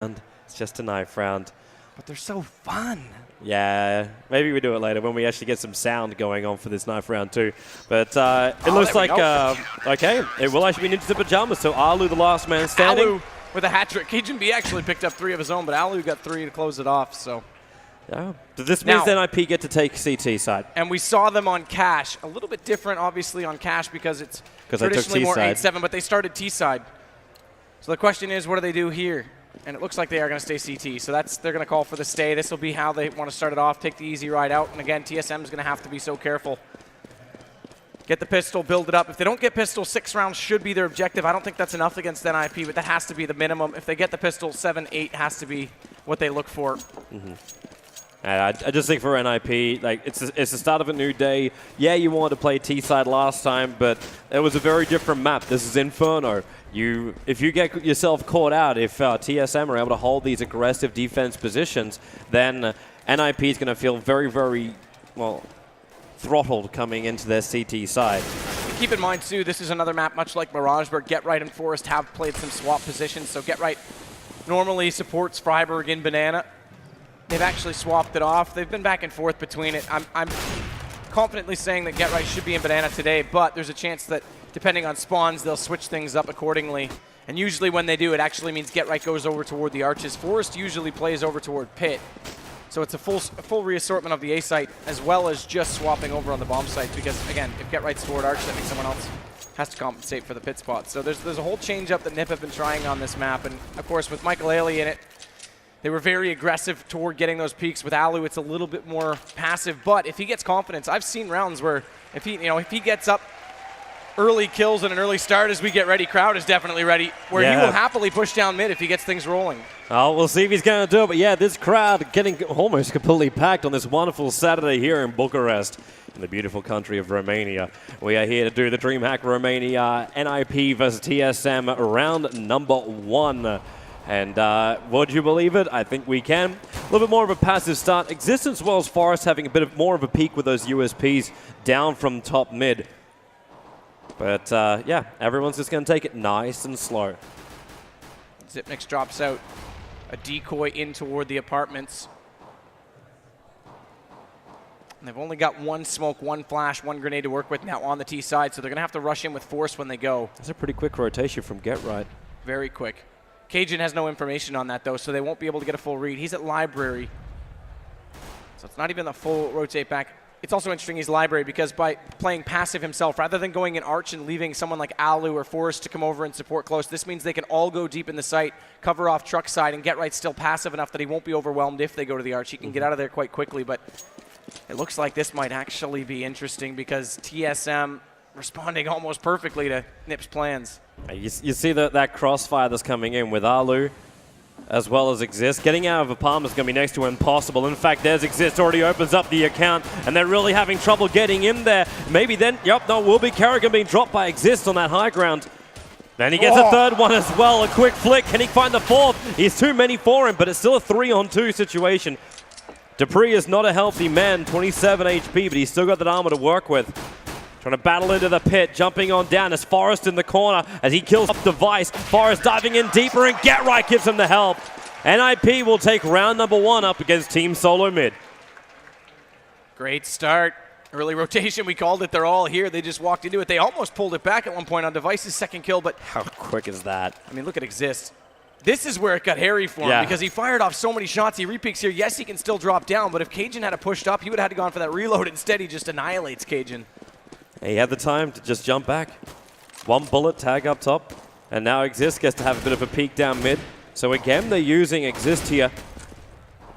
It's just a knife round. But they're so fun. Yeah, maybe we do it later when we actually get some sound going on for this knife round too. But it looks like, okay, it will actually be Ninjas in Pajamas. So Alu, the last man standing. Alu with a hat trick. Cajun B actually picked up 3 of his own, but Alu got 3 to close it off. So. Yeah. This means NiP get to take CT side. And we saw them on Cash. A little bit different, obviously, on Cash because it's traditionally more 8-7, but they started T side. So the question is, what do they do here? And it looks like they are going to stay CT. So they're going to call for the stay. This will be how they want to start it off, take the easy ride out. And again, TSM is going to have to be so careful. Get the pistol, build it up. If they don't get pistol, 6 rounds should be their objective. I don't think that's enough against NiP, but that has to be the minimum. If they get the pistol, 7, 8 has to be what they look for. I just think for NiP, like it's the start of a new day. Yeah, you wanted to play T-side last time, but it was a very different map. This is Inferno. If you get yourself caught out, if TSM are able to hold these aggressive defense positions, then NiP is going to feel very, very, well, throttled coming into their CT side. Keep in mind, too, this is another map much like Mirage, where Get Right and Forest have played some swap positions. So Get Right normally supports Freiburg in Banana. They've actually swapped it off. They've been back and forth between it. I'm confidently saying that Get Right should be in Banana today, but there's a chance that depending on spawns, they'll switch things up accordingly. And usually when they do, it actually means Get Right goes over toward the arches. Forest usually plays over toward Pit. So it's a full reassortment of the A site, as well as just swapping over on the bomb site, because again, if Get Right's toward arch, that means someone else has to compensate for the pit spot. So there's a whole change up that NiP have been trying on this map, and of course with Michael Ailey in it, they were very aggressive toward getting those peaks. With Alu, it's a little bit more passive, but if he gets confidence, I've seen rounds where if he gets up early kills and an early start as we get ready, crowd is definitely ready, where he will happily push down mid if he gets things rolling. Oh, we'll see if he's going to do it, but yeah, this crowd getting almost completely packed on this wonderful Saturday here in Bucharest, in the beautiful country of Romania. We are here to do the DreamHack Romania NiP versus TSM round number 1. And would you believe it? I think we can. A little bit more of a passive start. Existence as well as Forest having a bit of more of a peak with those USPs down from top mid. But yeah, everyone's just going to take it nice and slow. Zipnix drops out a decoy in toward the apartments. And they've only got 1 smoke, 1 flash, 1 grenade to work with now on the T side, so they're going to have to rush in with force when they go. That's a pretty quick rotation from Get Right. Very quick. Cajun has no information on that, though, so they won't be able to get a full read. He's at Library. So it's not even a full rotate back. It's also interesting he's Library because by playing passive himself, rather than going in arch and leaving someone like Alu or Forrest to come over and support close, this means they can all go deep in the site, cover off truck side, and Get Right's still passive enough that he won't be overwhelmed if they go to the arch. He can get out of there quite quickly, but it looks like this might actually be interesting because TSM responding almost perfectly to NiP's plans. You see that crossfire that's coming in with Alu as well as Exist. Getting out of a palm is going to be next to impossible. In fact, there's Exist already opens up the account, and they're really having trouble getting in there. Maybe then, will be Kerrigan being dropped by Exist on that high ground. Then he gets a third one as well, a quick flick. Can he find the 4th? He's too many for him, but it's still a 3-on-2 situation. Dupree is not a healthy man, 27 HP, but he's still got that armor to work with. Trying to battle into the pit, jumping on down as Forrest in the corner as he kills up Device. Forrest diving in deeper and Get Right gives him the help. NiP will take round number 1 up against Team Solo Mid. Great start. Early rotation, we called it. They're all here. They just walked into it. They almost pulled it back at one point on Device's second kill, but how quick is that? I mean, look at Exist. This is where it got hairy for him because he fired off so many shots. He repeaks here. Yes, he can still drop down, but if Cajun had pushed up, he would have had to gone for that reload. Instead, he just annihilates Cajun. He had the time to just jump back. 1 bullet, tag up top. And now Exist gets to have a bit of a peek down mid. So again, they're using Exist here.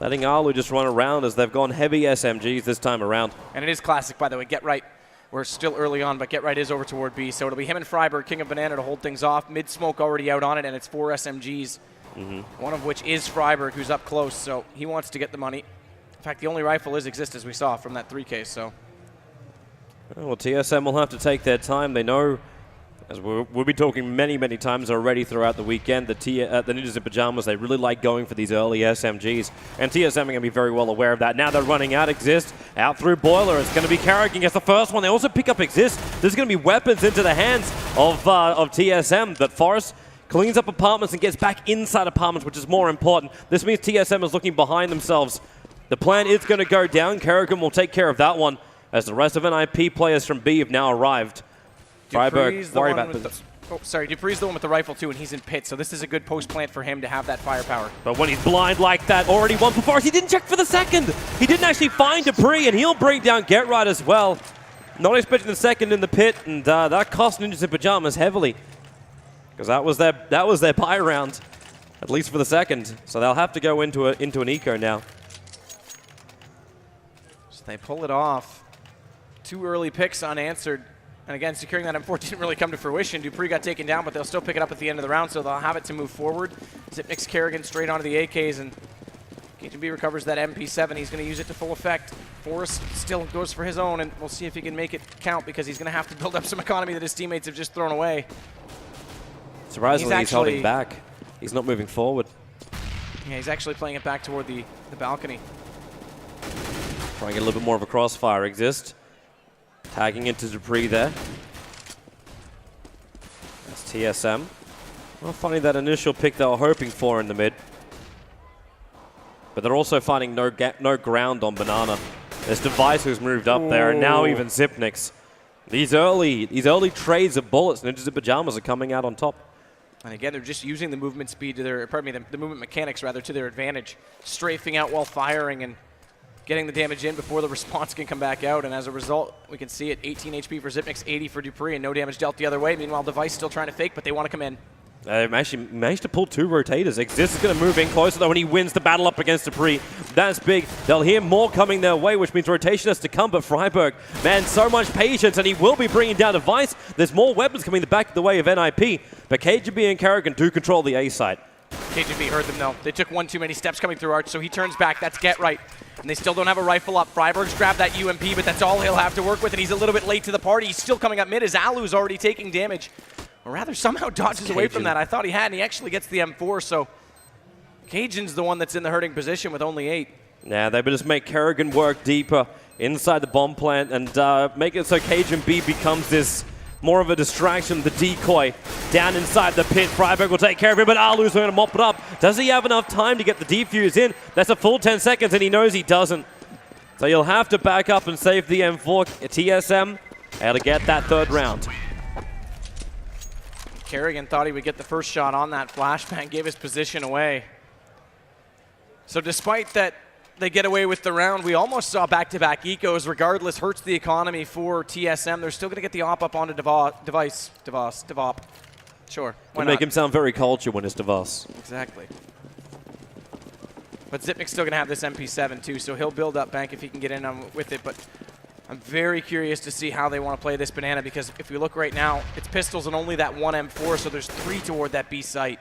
Letting Alu just run around as they've gone heavy SMGs this time around. And it is classic, by the way. Get Right. We're still early on, but Get Right is over toward B. So it'll be him and Freiburg, King of Banana, to hold things off. Mid-smoke already out on it, and it's 4 SMGs. One of which is Freiburg, who's up close. So he wants to get the money. In fact, the only rifle is Exist, as we saw from that 3K. So. Well, TSM will have to take their time. They know, as we'll be talking many, many times already throughout the weekend, the Ninjas in Pajamas, they really like going for these early SMGs. And TSM are going to be very well aware of that. Now they're running out Exist, out through Boiler. It's going to be Kerrigan gets the first one. They also pick up Exist. There's going to be weapons into the hands of TSM that Forrest cleans up apartments and gets back inside apartments, which is more important. This means TSM is looking behind themselves. The plan is going to go down. Kerrigan will take care of that one, as the rest of NiP players from B have now arrived. Freiburg, worry about this. Oh, sorry, Dupree's the one with the rifle too, and he's in pit, so this is a good post plant for him to have that firepower. But when he's blind like that, already 1 for Forest, he didn't check for the second. He didn't actually find Dupree, and he'll bring down Get Right as well. Not expecting the second in the pit, and that cost Ninjas in Pajamas heavily, because that was their buy round, at least for the second. So they'll have to go into an eco now. So they pull it off. 2 early picks unanswered. And again, securing that M4 didn't really come to fruition. Dupree got taken down, but they'll still pick it up at the end of the round, so they'll have it to move forward. Zipnik's Kerrigan straight onto the AKs, and KGB recovers that MP7. He's going to use it to full effect. Forrest still goes for his own, and we'll see if he can make it count, because he's going to have to build up some economy that his teammates have just thrown away. Surprisingly, he's holding back. He's not moving forward. Yeah, he's actually playing it back toward the balcony. Trying to get a little bit more of a crossfire exist. Tagging into Dupree there. That's TSM. Well, finding that initial pick they were hoping for in the mid. But they're also finding no ground on Banana. There's Device who's moved up there, and now even Zipnik's. These early trades of bullets, Ninjas in Pajamas are coming out on top. And again, they're just using the movement speed to their, pardon me, the movement mechanics rather, to their advantage. Strafing out while firing and getting the damage in before the response can come back out, and as a result, we can see it, 18 HP for Zipnik's, 80 for Dupree, and no damage dealt the other way. Meanwhile, Device still trying to fake, but they want to come in. They actually managed to pull 2 rotators. Exist is going to move in closer, though, when he wins the battle up against Dupree. That's big. They'll hear more coming their way, which means rotation has to come, but Freiburg, man, so much patience, and he will be bringing down Device. There's more weapons coming back the way of NiP, but KGB and Kerrigan do control the A side. KGB heard them, though. They took 1 too many steps coming through Arch, so he turns back. That's Get Right. And they still don't have a rifle up. Freiburg's grabbed that UMP, but that's all he'll have to work with, and he's a little bit late to the party. He's still coming up mid as Alu's already taking damage. Or rather, somehow dodges away from that. I thought he had, and he actually gets the M4, so Cajun's the one that's in the hurting position with only 8. Yeah, they just make Kerrigan work deeper inside the bomb plant and make it so Cajun B becomes this more of a distraction, the decoy down inside the pit. Freiburg will take care of it, but Alu's going to mop it up. Does he have enough time to get the defuse in? That's a full 10 seconds, and he knows he doesn't. So you'll have to back up and save the M4. TSM able to get that 3rd round. Kerrigan thought he would get the first shot on that flashbang, gave his position away. So despite that they get away with the round, we almost saw back-to-back ecos. Regardless, hurts the economy for TSM. They're still going to get the op up onto Device. Sure, why not? Make him sound very cultured when it's Device. Exactly. But Zipnik's still going to have this MP7 too, so he'll build up bank if he can get in with it. But I'm very curious to see how they want to play this Banana, because if we look right now, it's pistols and only that 1 M4, so there's 3 toward that B site.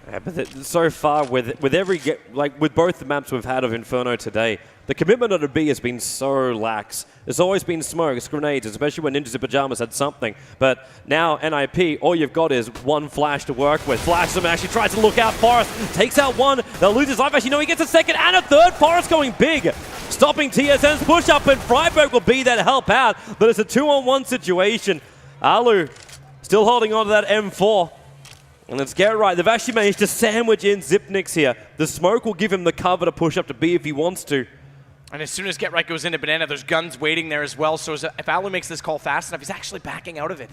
Yeah, but so far with both the maps we've had of Inferno today, the commitment on the B has been so lax. There's always been smokes, grenades, especially when Ninjas in Pajamas had something. But now NiP, all you've got is 1 flash to work with. Flash them, actually tries to look out. Forrest takes out 1. They'll lose his life. Actually, no, he gets a 2nd and a 3rd. Forrest going big, stopping TSM's push up, and Freiburg will be there to help out. But it's a 2-on-1 situation. Alu still holding on to that M4. And let's get right. They've actually managed to sandwich in Zipnik's here. The smoke will give him the cover to push up to B if he wants to. And as soon as Get Right goes into Banana, there's guns waiting there as well. So if Alu makes this call fast enough, he's actually backing out of it.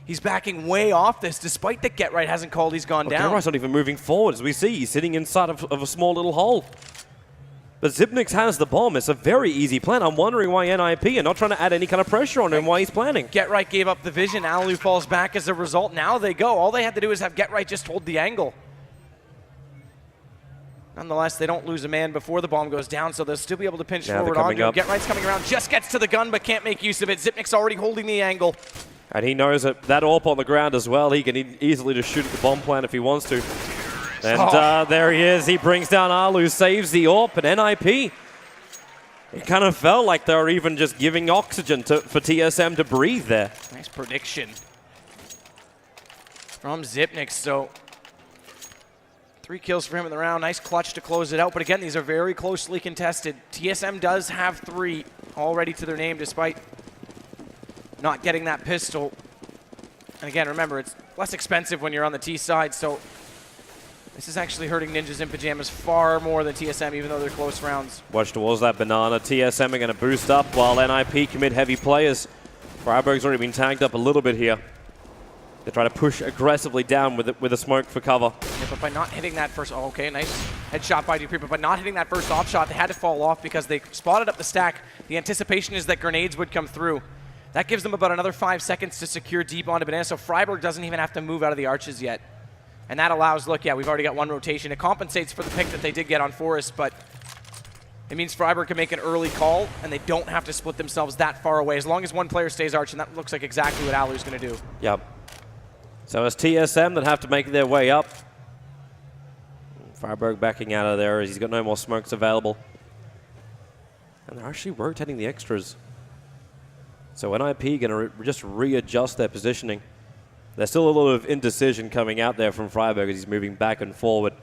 He's backing way off this, despite that Get Right hasn't called, he's gone down. Get Right's not even moving forward, as we see. He's sitting inside of a small little hole. But Zipnik's has the bomb. It's a very easy plan. I'm wondering why NiP are not trying to add any kind of pressure on him, why he's planning. Get Right gave up the vision. Alu falls back as a result. Now they go. All they had to do is have Get Right just hold the angle. Nonetheless, they don't lose a man before the bomb goes down, so they'll still be able to pinch forward on him. Get Right's coming around, just gets to the gun, but can't make use of it. Zipnik's already holding the angle. And he knows that AWP on the ground as well. He can easily just shoot at the bomb plant if he wants to. And there he is. He brings down Alu, saves the AWP, and NiP. It kind of felt like they were even just giving oxygen for TSM to breathe there. Nice prediction from Zipnik. So 3 kills for him in the round. Nice clutch to close it out. But again, these are very closely contested. TSM does have 3 already to their name, despite not getting that pistol. And again, remember, it's less expensive when you're on the T side, so this is actually hurting Ninjas in Pajamas far more than TSM, even though they're close rounds. Watch towards that banana. TSM are going to boost up while NiP commit heavy players. Freiburg's already been tagged up a little bit here. They try to push aggressively down with a smoke for cover. Yeah, but by not hitting that first, oh, okay, nice headshot by Dupree, but by not hitting that first off shot, they had to fall off because they spotted up the stack. The anticipation is that grenades would come through. That gives them about another 5 seconds to secure deep onto banana, so Freiburg doesn't even have to move out of the arches yet. And that allows, look, yeah, we've already got 1 rotation. It compensates for the pick that they did get on Forest, but it means Freiburg can make an early call, and they don't have to split themselves that far away, as long as 1 player stays arch, and that looks like exactly what Alu's going to do. Yep. So it's TSM that have to make their way up. Freiburg backing out of there as he's got no more smokes available. And they're actually rotating the extras. So NiP going to just readjust their positioning. There's still a little of indecision coming out there from Freiburg as he's moving back and forward.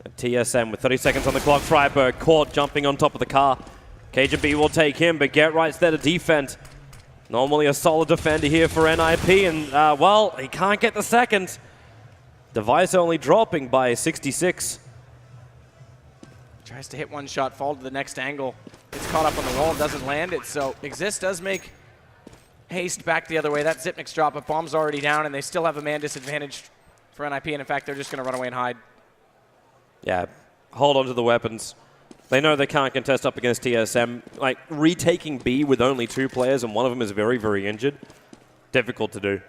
And TSM with 30 seconds on the clock. Freiburg caught jumping on top of the car. KGB will take him, but Get Right's there to defend. Normally a solid defender here for NiP, and well, he can't get the second. Device only dropping by 66. Tries to hit 1 shot, fall to the next angle. Gets caught up on the wall and doesn't land it, so Exist does make haste back the other way. That Zipnik's drop, but bomb's already down, and they still have a man disadvantage for NiP, and in fact, they're just going to run away and hide. Yeah, hold on to the weapons. They know they can't contest up against TSM. Like, retaking B with only 2 players, and one of them is very, very injured. Difficult to do.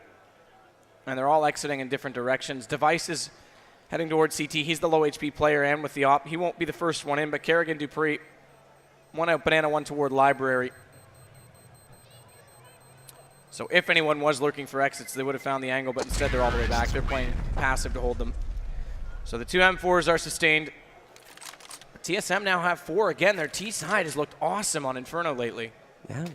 And they're all exiting in different directions. Device is heading towards CT. He's the low HP player, and with the op, he won't be the first one in, but Kerrigan, Dupree, 1 out banana, 1 toward library. So if anyone was lurking for exits, they would have found the angle, but instead they're all the way back. They're playing passive to hold them. So the 2 M4s are sustained. TSM now have 4 again. Their T side has looked awesome on Inferno lately. Yeah.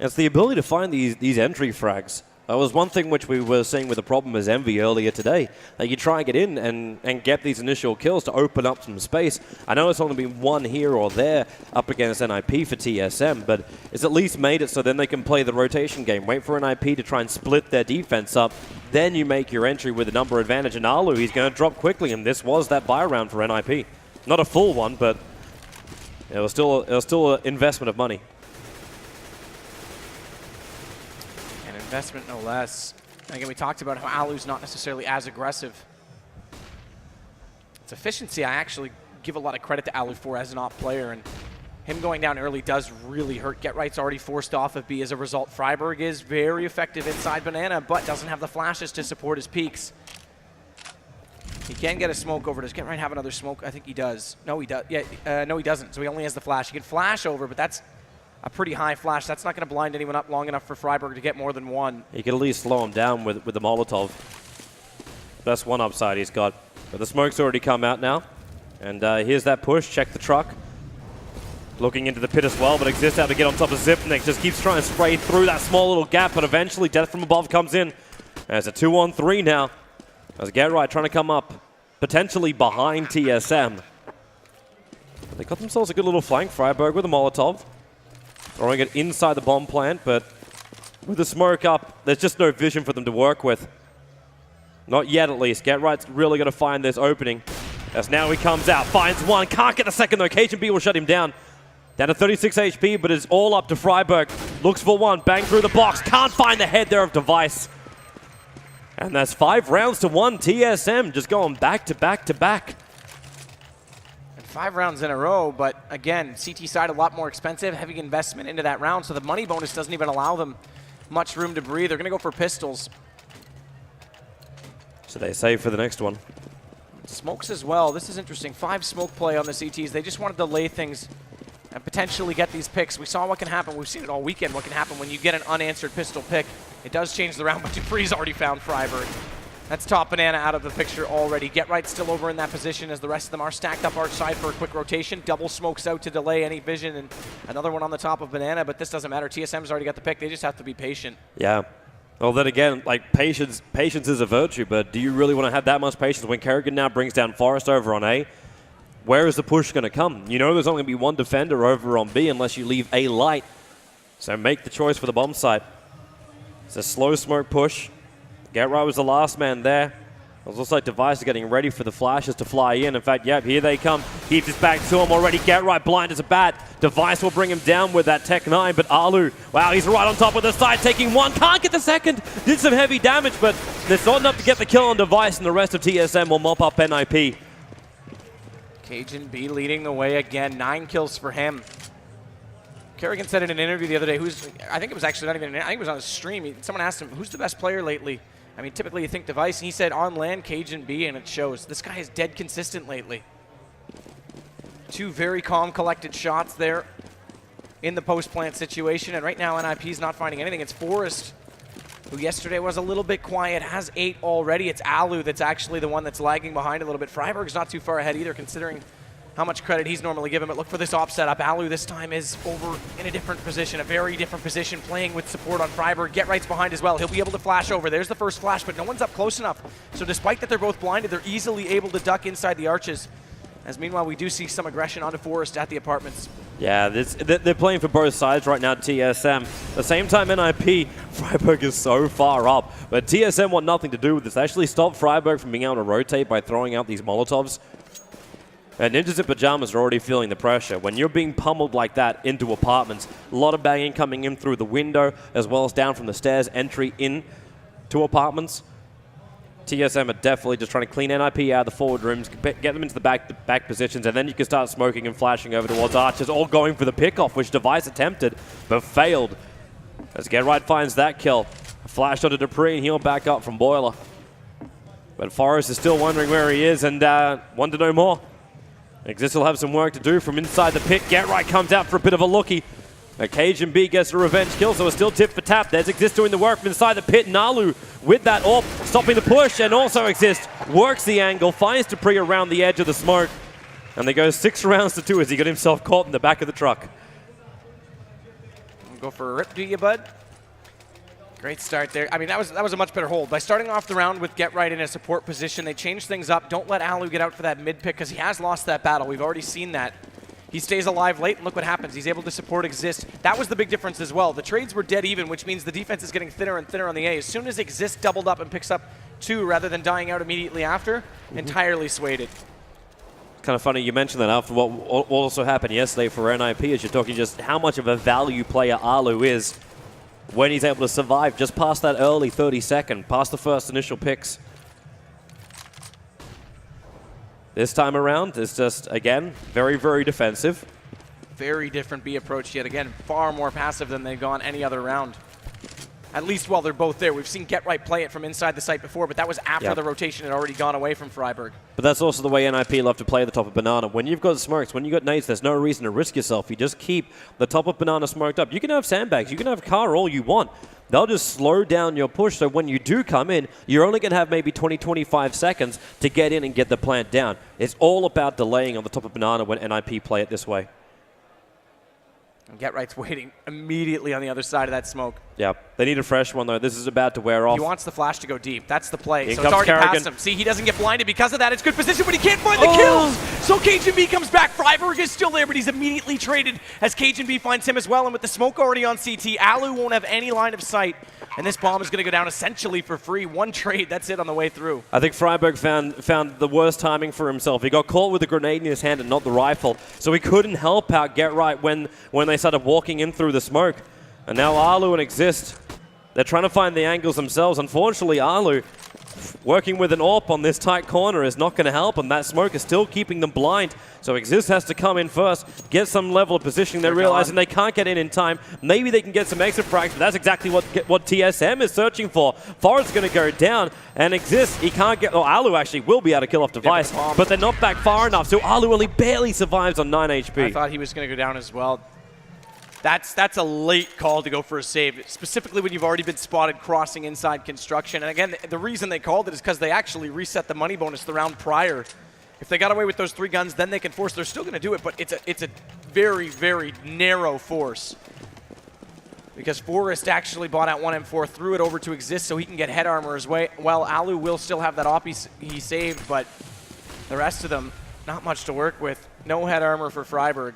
It's the ability to find these entry frags. That was one thing which we were seeing with the problem as Envy earlier today. Like, you try and get in and get these initial kills to open up some space. I know it's only been 1 here or there up against NiP for TSM, but it's at least made it so then they can play the rotation game. Wait for NiP to try and split their defense up. Then you make your entry with a number advantage. And Alu, he's going to drop quickly, and this was that buy round for NiP. Not a full one, but it was still an investment of money. Investment, no less. And again, we talked about how Alu's not necessarily as aggressive. Its efficiency, I actually give a lot of credit to Alu for as an op player, and him going down early does really hurt. Get Right's already forced off of B as a result. Freiburg is very effective inside banana, but doesn't have the flashes to support his peaks. He can get a smoke over. Does Get Right have another smoke? I think he does. No, he does. Yeah, no, he doesn't. So he only has the flash. He can flash over, but that's a pretty high flash. That's not going to blind anyone up long enough for Freiburg to get more than 1. He could at least slow him down with the Molotov. That's one upside he's got. But the smoke's already come out now. And here's that push. Check the truck. Looking into the pit as well, but Exist out to get on top of Zipnik. Just keeps trying to spray through that small little gap, but eventually Death from Above comes in. There's a 2-on-3 now. As Get Right trying to come up, potentially behind TSM. But they got themselves a good little flank. Freiburg with a Molotov. Throwing it inside the bomb plant, but with the smoke up, there's just no vision for them to work with. Not yet, at least. Get Right's really going to find this opening. As now he comes out, finds 1, can't get the second though. KGB will shut him down. Down to 36 HP, but it's all up to Freiburg. Looks for 1, bang through the box, can't find the head there of Device. And that's 5 rounds to 1. TSM just going back to back to back. 5 rounds in a row, but again, CT side a lot more expensive, heavy investment into that round, so the money bonus doesn't even allow them much room to breathe. They're going to go for pistols. So they save for the next one. Smokes as well. This is interesting. 5 smoke play on the CTs. They just want to delay things and potentially get these picks. We saw what can happen. We've seen it all weekend, what can happen when you get an unanswered pistol pick. It does change the round, but Dupree's already found Freiburg. That's top banana out of the picture already. Get Right still over in that position as the rest of them are stacked up arch side for a quick rotation. Double smokes out to delay any vision, and another one on the top of banana, but this doesn't matter. TSM's already got the pick. They just have to be patient. Yeah. Well, then again, like, patience is a virtue, but do you really want to have that much patience when Kerrigan now brings down Forest over on A? Where is the push going to come? You know there's only going to be 1 defender over on B unless you leave A light. So make the choice for the bomb site. It's a slow smoke push. Get Right was the last man there. It looks like Device is getting ready for the flashes to fly in. In fact, yep, here they come. Heaps is back to him already. Get Right blind as a bat. Device will bring him down with that Tech 9, but Alu, wow, he's right on top of the side, taking one. Can't get the second. Did some heavy damage, but it's not enough to get the kill on Device, and the rest of TSM will mop up NiP. Cajun B leading the way again. 9 kills for him. Kerrigan said in an interview the other day, I think it was actually not even, I think it was on a stream. Someone asked him, who's the best player lately? I mean, typically you think Device, and he said on LAN, Cajun B, and it shows. This guy is dead consistent lately. 2 very calm, collected shots there in the post-plant situation, and right now NiP's not finding anything. It's Forrest, who yesterday was a little bit quiet, has 8 already. It's Alu that's actually the one that's lagging behind a little bit. Freiburg's not too far ahead either, considering how much credit he's normally given, but look for this op setup. Alu this time is over in a different position, a very different position, playing with support on Freiburg. Get Right's behind as well. He'll be able to flash over. There's the first flash, but no one's up close enough. So despite that they're both blinded, they're easily able to duck inside the arches. As meanwhile, we do see some aggression onto Forrest at the apartments. Yeah, they're playing for both sides right now, TSM. At the same time, NiP, Freiburg is so far up, but TSM want nothing to do with this. They actually stopped Freiburg from being able to rotate by throwing out these Molotovs. And Ninjas in Pajamas are already feeling the pressure. When you're being pummeled like that into apartments, a lot of banging coming in through the window, as well as down from the stairs, entry in to apartments. TSM are definitely just trying to clean NiP out of the forward rooms, get them into the back positions, and then you can start smoking and flashing over towards archers, all going for the pickoff, which Device attempted, but failed. As Get Right finds that kill. Flash onto Dupree, and he'll back up from Boiler. But Forrest is still wondering where he is, and want to know more. Exist will have some work to do from inside the pit. Get Right comes out for a bit of a lookie. Cajun B gets a revenge kill, so it's still tip for tap. There's Exist doing the work from inside the pit. Nalu with that AWP, stopping the push, and also Exist works the angle, finds Dupree around the edge of the smoke. And they go 6 rounds to 2 as he got himself caught in the back of the truck. Go for a rip, do you, bud? Great start there. I mean, that was a much better hold. By starting off the round with Get Right in a support position, they changed things up. Don't let Alu get out for that mid pick, because he has lost that battle. We've already seen that. He stays alive late, and look what happens. He's able to support Exist. That was the big difference as well. The trades were dead even, which means the defense is getting thinner and thinner on the A. As soon as Exist doubled up and picks up 2 rather than dying out immediately after, entirely swayed it. Kind of funny you mentioned that after what also happened yesterday for NiP, as you're talking just how much of a value player Alu is when he's able to survive just past that early 30-second, past the first initial picks. This time around, it's just, again, very, very defensive. Very different B approach yet again. Far more passive than they've gone any other round. At least while they're both there. We've seen Get Right play it from inside the site before, but that was after the rotation had already gone away from Freiburg. But that's also the way NiP love to play the top of Banana. When you've got smokes, when you've got nades, there's no reason to risk yourself. You just keep the top of Banana smoked up. You can have sandbags, you can have car all you want. They'll just slow down your push, so when you do come in, you're only going to have maybe 20-25 seconds to get in and get the plant down. It's all about delaying on the top of Banana when NiP play it this way. Get Right's waiting immediately on the other side of that smoke. Yeah, they need a fresh one, though. This is about to wear off. He wants the flash to go deep. That's the play. Here so it's already Kerrigan. past him. See, he doesn't get blinded because of that. It's good position, but he can't find the kills. So Cajun B comes back. Freiburg is still there, but he's immediately traded as Cajun B finds him as well. And with the smoke already on CT, Alu won't have any line of sight. And this bomb is going to go down essentially for free. One trade, that's it on the way through. I think Freiburg found the worst timing for himself. He got caught with a grenade in his hand and not the rifle, so he couldn't help out Get Right when they started walking in through the smoke. And now Alu and Exist, they're trying to find the angles themselves. Unfortunately, Alu, working with an AWP on this tight corner is not going to help, and that smoke is still keeping them blind. So Exist has to come in first, get some level of positioning. They're realizing they can't get in time. Maybe they can get some extra frags, but that's exactly what TSM is searching for. Forrest's going to go down, and Exist, he can't get... Oh, Alu actually will be able to kill off Device, but they're not back far enough, so Alu only barely survives on 9 HP. I thought he was going to go down as well. That's a late call to go for a save, specifically when you've already been spotted crossing inside construction. And again, the reason they called it is because they actually reset the money bonus the round prior. If they got away with those 3 guns, then they can force. They're still going to do it, but it's a very, very narrow force. Because Forrest actually bought out 1 M4, threw it over to Exist so he can get head armor as well. Alu will still have that op he saved, but the rest of them, not much to work with. No head armor for Freiburg.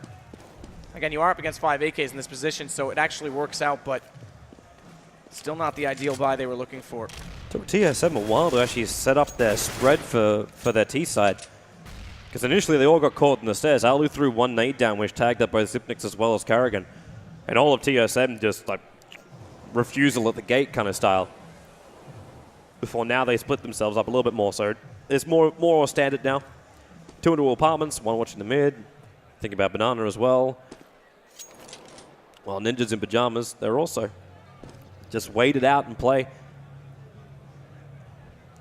Again, you are up against 5 AKs in this position, so it actually works out, but Still not the ideal buy they were looking for. Took TSM a while to actually set up their spread for their T side. Because initially they all got caught in the stairs. Alu threw one nade down, which tagged up both Zipnix as well as Karrigan. And all of TSM just like refusal at the gate kind of style. Before now they split themselves up a little bit more, so it's more standard now. 2 into apartments, 1 watching the mid. Think about Banana as well. While Ninjas in pajamas, they're also just wait it out and play.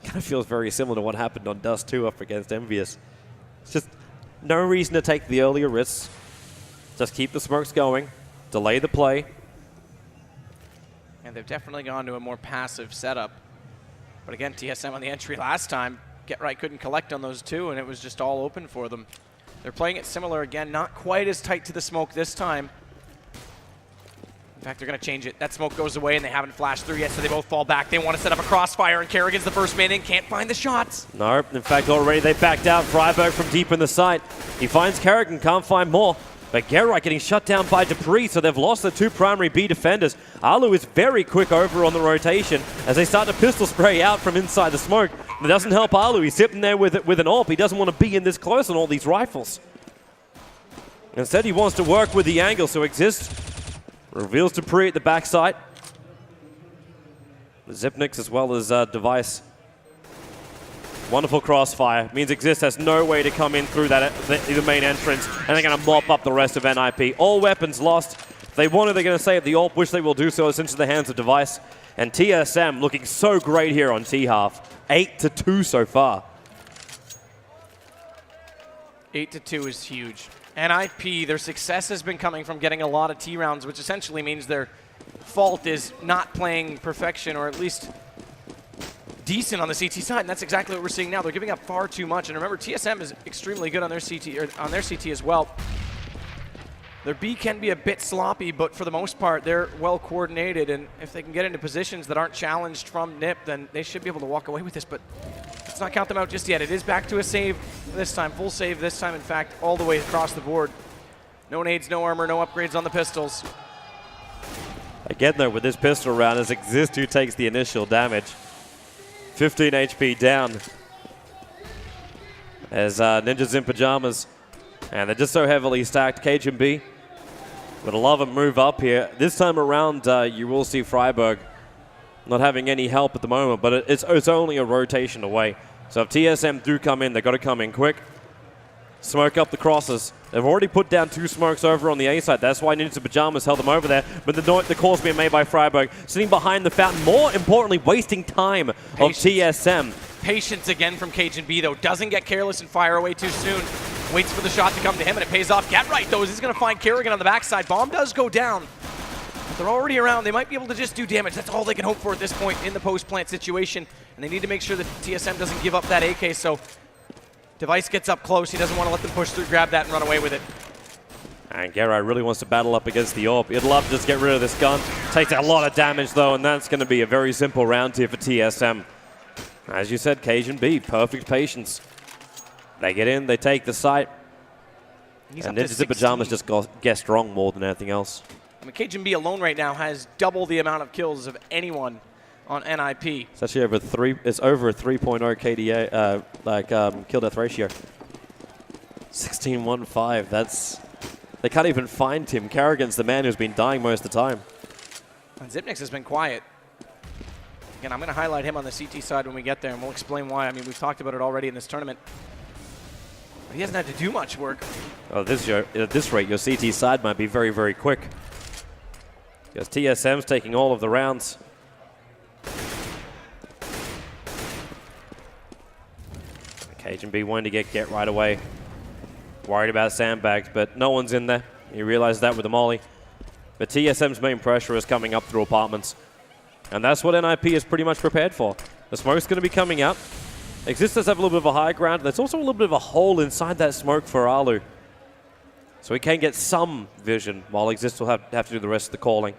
Kind of feels very similar to what happened on Dust 2 up against Envious. It's just no reason to take the earlier risks. Just keep the smokes going, delay the play. And they've definitely gone to a more passive setup. But again, TSM on the entry last time, Get Right couldn't collect on those 2, and it was just all open for them. They're playing it similar again, not quite as tight to the smoke this time. In fact, they're going to change it. That smoke goes away, and they haven't flashed through yet, so they both fall back. They want to set up a crossfire, and Karrigan's the first man in. Can't find the shots. No, in fact, already they backed out. Freiburg from deep in the site. He finds Karrigan, can't find more. But Geralt getting shut down by Dupree, so they've lost the 2 primary B defenders. Alu is very quick over on the rotation as they start to pistol spray out from inside the smoke. It doesn't help Alu. He's sitting there with an AWP. He doesn't want to be in this close on all these rifles. Instead, he wants to work with the angle, so Exist reveals Dupree at the backside. Zipnix as well as Device. Wonderful crossfire. Means Exist has no way to come in through the main entrance, and they're going to mop up the rest of NiP. All weapons lost. If they wanted, they're going to save the AWP, which they will do so. It's into the hands of Device. And TSM looking so great here on T-half. 8-2 so far. 8-2 is huge. NiP, their success has been coming from getting a lot of T rounds, which essentially means their fault is not playing perfection, or at least decent on the CT side, and that's exactly what we're seeing now. They're giving up far too much, and remember, TSM is extremely good on their CT as well. Their B can be a bit sloppy, but for the most part, they're well coordinated, and if they can get into positions that aren't challenged from NiP, then they should be able to walk away with this, but let's not count them out just yet. It is back to a save this time, full save this time, in fact, all the way across the board. No nades, no armor, no upgrades on the pistols. Again, though, with this pistol round, it's Exist who takes the initial damage. 15 HP down as Ninjas in pajamas. And they're just so heavily stacked. Cajun B would love a move up here. This time around, you will see Freiburg not having any help at the moment, but it's only a rotation away. So if TSM do come in, they've got to come in quick. Smoke up the crosses. They've already put down 2 smokes over on the A side. That's why Ninjas in pajamas held them over there. But the call's being made by Freiburg. Sitting behind the fountain. More importantly, wasting time of TSM. Patience again from Cajun B, though. Doesn't get careless and fire away too soon. Waits for the shot to come to him, and it pays off. Get Right, though, is he's going to find Karrigan on the backside. Bomb does go down. But they're already around. They might be able to just do damage. That's all they can hope for at this point in the post-plant situation. And they need to make sure that TSM doesn't give up that AK, so Device gets up close. He doesn't want to let them push through, grab that, and run away with it. And Gerai really wants to battle up against the AWP. He'd love to just get rid of this gun. Takes a lot of damage, though, and that's going to be a very simple round here for TSM. As you said, Cajun B, perfect patience. They get in, they take the site. And Ninjas in pajamas just get strong more than anything else. I mean, Cajun B alone right now has double the amount of kills of anyone on NiP. It's actually over a 3.0 KDA kill death ratio. 16-1-5. That's, they can't even find him. Karrigan's the man who's been dying most of the time. And Zipnix has been quiet. Again, I'm going to highlight him on the CT side when we get there, and we'll explain why. I mean, we've talked about it already in this tournament. But he hasn't had to do much work. Oh, at this rate, your CT side might be very, very quick. Because TSM's taking all of the rounds. Cajun B wanting to get right away. Worried about sandbags, but no one's in there. You realize that with the molly. But TSM's main pressure is coming up through apartments. And that's what NiP is pretty much prepared for. The smoke's going to be coming out. Exist does have a little bit of a high ground. There's also a little bit of a hole inside that smoke for Alu. So he can get some vision, while Exist will have to do the rest of the calling.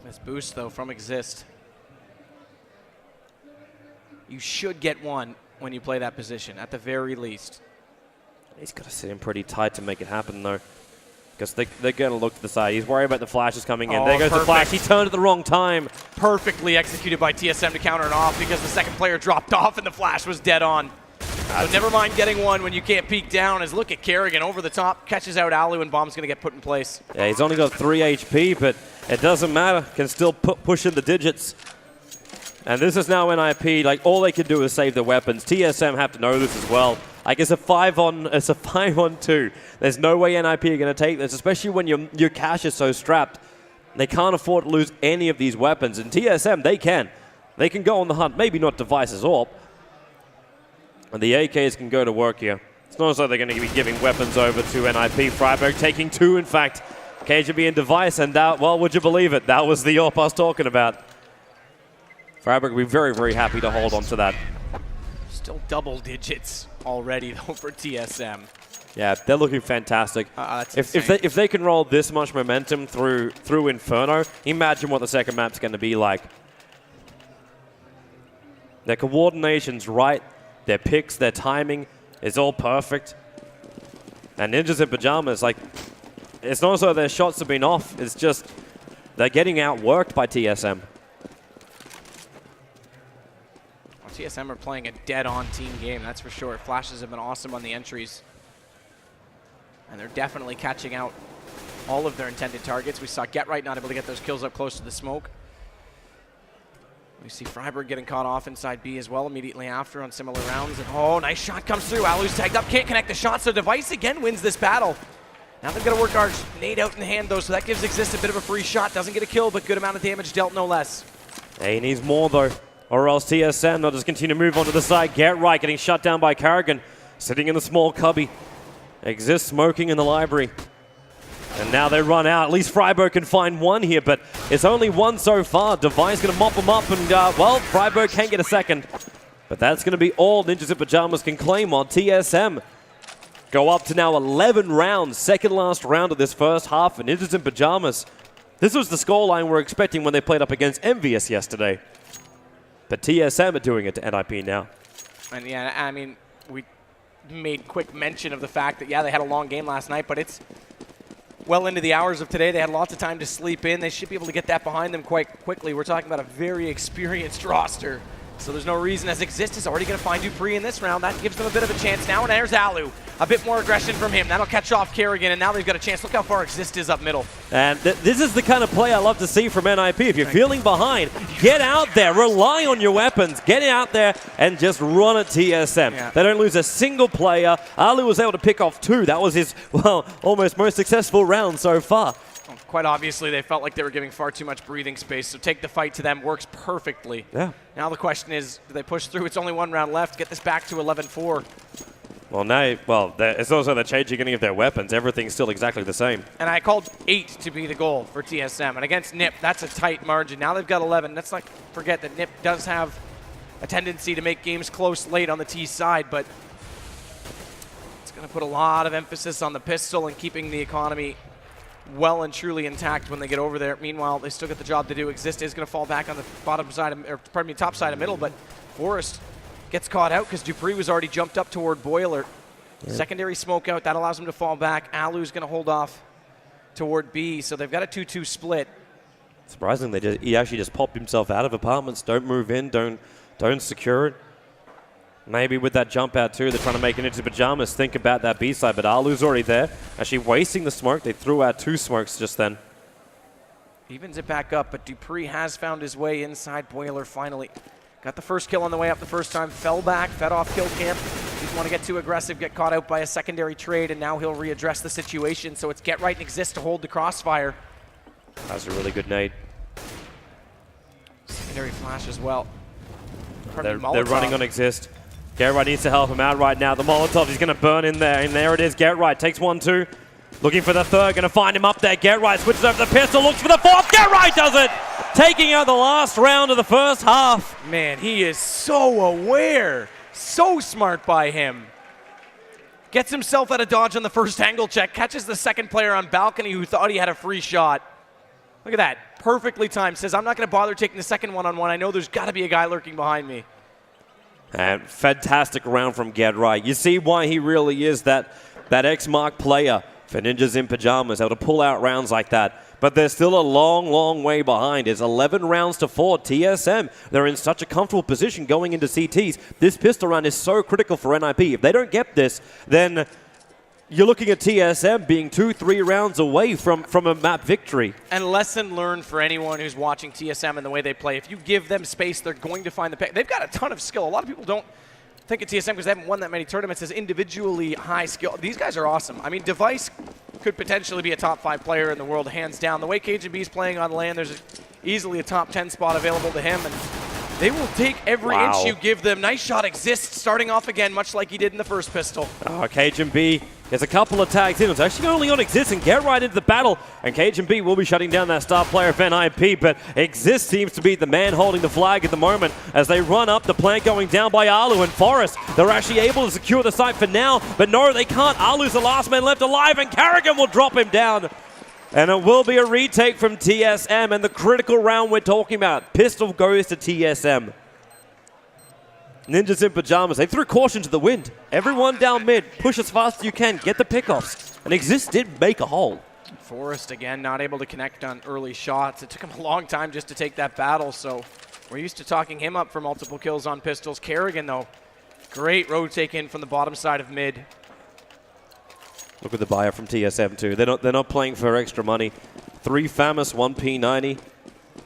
This boost, though, from Exist. You should get one when you play that position, at the very least. He's got to sit in pretty tight to make it happen, though. because they're going to look to the side. He's worried about the flashes coming in. Oh, There goes perfect. the flash. He turned at the wrong time. Perfectly executed by TSM to counter it off because the second player dropped off and the flash was dead on. So never mind getting one when you can't peek down. As look at Kerrigan over the top, catches out Alu, and bomb's going to get put in place. Yeah, he's only got 3 HP, but it doesn't matter. Can still push in the digits. And this is now NiP. Like, all they can do is save the weapons. TSM have to know this as well. Like, it's a 5-on-2. There's no way NiP are going to take this, especially when your cash is so strapped. They can't afford to lose any of these weapons. And TSM, they can. They can go on the hunt. Maybe not Device's AWP. And the AKs can go to work here. It's not as though they're going to be giving weapons over to NiP. Freiburg taking 2, in fact. KGB and Device, and that, well, would you believe it? That was the AWP I was talking about. Freiburg will be very, very happy to hold on to that. Still double digits already, though, for TSM. Yeah, they're looking fantastic. If they can roll this much momentum through Inferno, imagine what the second map's going to be like. Their coordination's right. Their picks, their timing is all perfect. And Ninjas in Pajamas, like, it's not as though their shots have been off. It's just they're getting outworked by TSM. Well, TSM are playing a dead-on team game, that's for sure. Flashes have been awesome on the entries. And they're definitely catching out all of their intended targets. We saw GetRight not able to get those kills up close to the smoke. We see Freiburg getting caught off inside B as well immediately after on similar rounds. And oh, nice shot comes through. Alu's tagged up, can't connect the shot, so Device again wins this battle. Now they've got to work hard. Nade out in the hand, though, so that gives Exist a bit of a free shot. Doesn't get a kill, but good amount of damage dealt, no less. Hey, he needs more, though, or else TSM, they'll just continue to move on to the side. GetRight getting shut down by Kerrigan, sitting in the small cubby. Exist smoking in the library. And now they run out. At least Freiburg can find one here, but it's only one so far. Device going to mop them up, and, well, Freiburg can't get a second. But that's going to be all Ninjas in Pajamas can claim on. TSM go up to now 11 rounds, second last round of this first half, and Ninjas in Pajamas. This was the scoreline we're expecting when they played up against Envious yesterday. But TSM are doing it to NiP now. And yeah, I mean, we made quick mention of the fact that, yeah, they had a long game last night, but it's well into the hours of today. They had lots of time to sleep in. They should be able to get that behind them quite quickly. We're talking about a very experienced roster. So there's no reason, as Exist is already going to find dupreeh in this round. That gives them a bit of a chance now. And there's Alu. A bit more aggression from him. That'll catch off Kerrigan, and now they've got a chance. Look how far Exist is up middle. And this is the kind of play I love to see from NiP. If you're feeling behind, get out there. Rely on your weapons. Get out there and just run at TSM. Yeah. They don't lose a single player. Alu was able to pick off 2. That was his, well, almost most successful round so far. Quite obviously, they felt like they were giving far too much breathing space, so take the fight to them works perfectly. Yeah. Now the question is, do they push through? It's only one round left. Get this back to 11-4. Well, now, well, it's also the changing any of their weapons. Everything's still exactly the same. And I called 8 to be the goal for TSM. And against NiP, that's a tight margin. Now they've got 11. Let's not forget that NiP does have a tendency to make games close late on the T side, but it's going to put a lot of emphasis on the pistol and keeping the economy well and truly intact when they get over there. Meanwhile, they still got the job to do. Exist is going to fall back on the bottom side, or pardon me, top side of middle, but Forrest gets caught out because dupreeh was already jumped up toward Boiler. Yep. Secondary smoke out, that allows him to fall back. Alu's going to hold off toward B, so they've got a 2-2 split. Surprisingly, he actually just popped himself out of apartments. Don't move in, don't secure it. Maybe with that jump out too, they're trying to make it into Pajamas. Think about that B side, but Alu's already there. Actually wasting the smoke. They threw out 2 smokes just then. Evens it back up, but dupreeh has found his way inside. Boiler finally got the first kill on the way up the first time. Fell back, fed off kill camp. Didn't want to get too aggressive, get caught out by a secondary trade, and now he'll readdress the situation. So it's GetRight and Exist to hold the crossfire. That's a really good nade. Secondary flash as well. They're running on Exist. GetRight needs to help him out right now. The Molotov, he's going to burn in there, and there it is. GetRight takes 1-2. Looking for the third, going to find him up there. GetRight switches over the pistol, looks for the fourth. GetRight does it! Taking out the last round of the first half. Man, he is so aware. So smart by him. Gets himself out of dodge on the first angle check. Catches the second player on balcony who thought he had a free shot. Look at that. Perfectly timed. Says, I'm not going to bother taking the second one-on-one. I know there's got to be a guy lurking behind me. And fantastic round from GetRight. You see why he really is that X-Mark player for Ninjas in Pajamas, able to pull out rounds like that. But they're still a long, long way behind. It's 11 rounds to 4. TSM, they're in such a comfortable position going into CTs. This pistol round is so critical for NiP. If they don't get this, then you're looking at TSM being 2-3 rounds away from a map victory. And lesson learned for anyone who's watching TSM and the way they play. If you give them space, they're going to find the pick. They've got a ton of skill. A lot of people don't think of TSM because they haven't won that many tournaments as individually high skill. These guys are awesome. I mean, Device could potentially be a top 5 player in the world, hands down. The way KGB's playing on LAN, there's easily a top 10 spot available to him, and they will take every inch you give them. Nice shot exists, starting off again, much like he did in the first pistol. KGB gets a couple of tags in. It's actually only on Exist and get right into the battle, and KGB will be shutting down that star player of NiP, but Exist seems to be the man holding the flag at the moment as they run up. The plant going down by Alu and Forest. They're actually able to secure the site for now, but no, they can't. Alu's the last man left alive, and Carrigan will drop him down. And it will be a retake from TSM, and the critical round we're talking about. Pistol goes to TSM. Ninjas in Pajamas, they threw caution to the wind. Everyone down mid, push as fast as you can, get the pickoffs. And Exist did make a hole. Forrest, again, not able to connect on early shots. It took him a long time just to take that battle, so we're used to talking him up for multiple kills on pistols. Carrigan, though, great road take in from the bottom side of mid. Look at the buyer from TSM too. They're not playing for extra money. 3 FAMAS, 1 P90,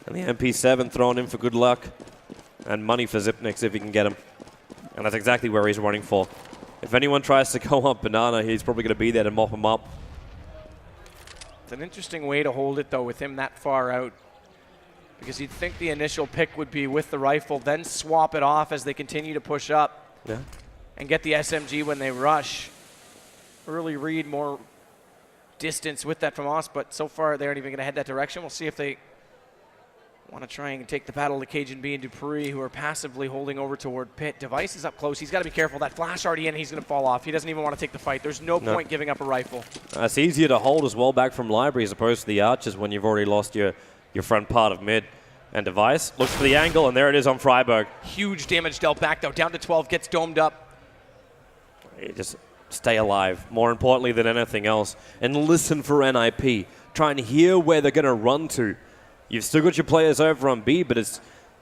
and the MP7 thrown in for good luck. And money for Zipnix if he can get him. And that's exactly where he's running for. If anyone tries to go up Banana, he's probably going to be there to mop him up. It's an interesting way to hold it, though, with him that far out. Because you'd think the initial pick would be with the rifle, then swap it off as they continue to push up. Yeah. And get the SMG when they rush. Early read, more distance with that from us, but so far they aren't even going to head that direction. We'll see if they want to try and take the battle to KGB and Dupree, who are passively holding over toward Pit. Device is up close. He's got to be careful. That flash already in, he's going to fall off. He doesn't even want to take the fight. There's no point giving up a rifle. It's easier to hold as well back from Library as opposed to the Archers when you've already lost your front part of mid. And Device looks for the angle, and there it is on Freiburg. Huge damage dealt back, though. Down to 12, gets domed up. Just stay alive, more importantly than anything else, and listen for NiP. Try and hear where they're going to run to. You've still got your players over on B, but it's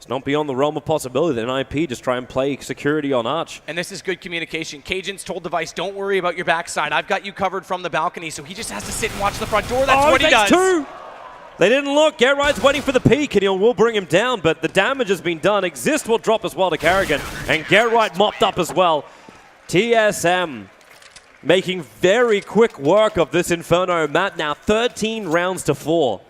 not beyond the realm of possibility that NiP just try and play security on Arch. And this is good communication. Cajuns told Device, don't worry about your backside. I've got you covered from the balcony, so he just has to sit and watch the front door. That's what he does. 2! They didn't look. Get Right's waiting for the peek, and he will bring him down, but the damage has been done. Exist will drop as well to Carrigan, and Get Right mopped up as well. TSM making very quick work of this Inferno map now, 13 rounds to 4.